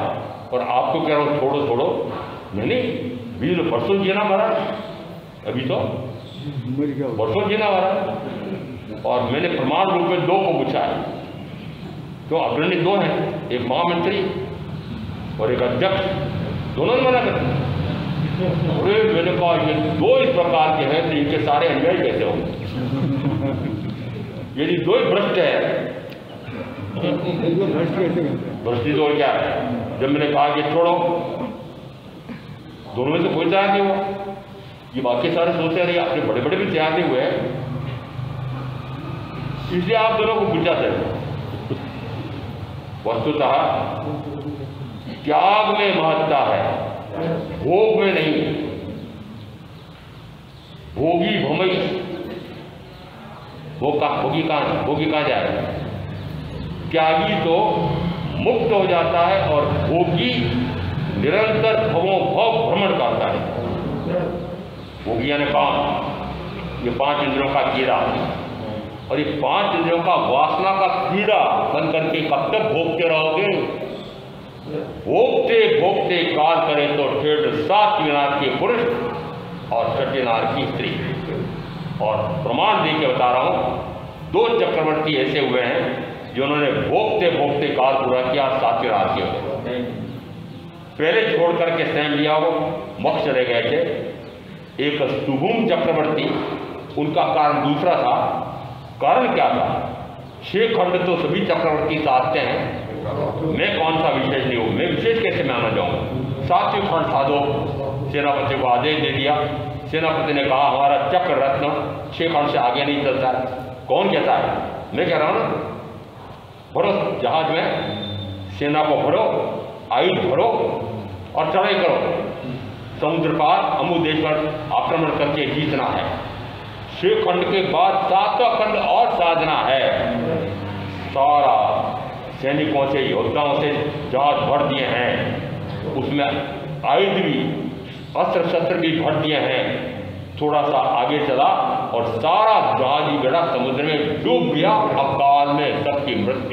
और आपको कह रहा हूं छोड़ो छोड़ो, नहीं 20 परसों जीना महाराज, अभी तो परसों जीना महाराज। और मैंने प्रमाण रूप में 2 को पूछा है, तो अग्रणी 2 हैं, एक महामंत्री और एक अध्यक्ष, दोनों ने मना कर दिया। अरे मैंने कहा ये 2 इस प्रकार के हैं तो इनके सारे अनुयायी कैसे होंगे? यदि 2 ही भ्रष्ट है, भ्रष्टी तो क्या है? जब मैंने कहा कि छोड़ो, दोनों में से कोई तैयार नहीं हुआ। ये बाकी सारे सोचते रहे, अपने बड़े बड़े भी तैयार नहीं हुए हैं, इसलिए आप दोनों को पूछा था। वस्तुतः त्याग में महत्ता है, भोग में नहीं। भोगी भमई, भोगी कहाँ जाएगा? त्यागी तो मुक्त हो जाता है और भोगी निरंतर भवों भव भ्रमण करता है। भोगिया ने कहा ये 5 इंद्रियों का कीड़ा, और ये 5 इंद्रियों का वासना का कीड़ा बन करके कब तक भोगते रहोगे? भोगते भोगते काल करे तो ठेठ 7 विनाश के पुरुष और 6 नार की स्त्री। और प्रमाण दे के बता रहा हूं, 2 चक्रवर्ती ऐसे हुए हैं जिन्होंने भोगते भोगते काल पूरा किया, 7 रात के हुए। पहले छोड़ करके स्वयं लिया वो मोक्ष चले गए थे। एक सुभुम चक्रवर्ती, उनका कारण दूसरा था। कारण क्या था? 6 खंड तो सभी चक्रवर्ती साधते हैं, मैं कौन सा विशेष नहीं हूं, मैं विशेष कैसे में आना जाऊंगा? 7वें खंड साधो, सेनापति को आदेश दे दिया। सेनापति ने कहा हमारा चक्र रत्न 6 खंड से आगे नहीं चलता है। कौन कहता है? मैं कह रहा हूं ना, भरो जहाज में, सेना को भरो, आयुध भरो और चढ़ाई करो, समुद्र पार अमू देश पर आक्रमण करके जीतना है। 6 खंड के बाद 7वां खंड और साधना है। सारा सैनिकों से, योद्धाओं से जहाज भर दिए हैं, उसमें आयुध भी, अस्त्र शस्त्र भी भर दिए हैं। थोड़ा सा आगे चला और सारा जहाज ही बेड़ा समुद्र में डूब गया। अब काल में सबकी मृत्यु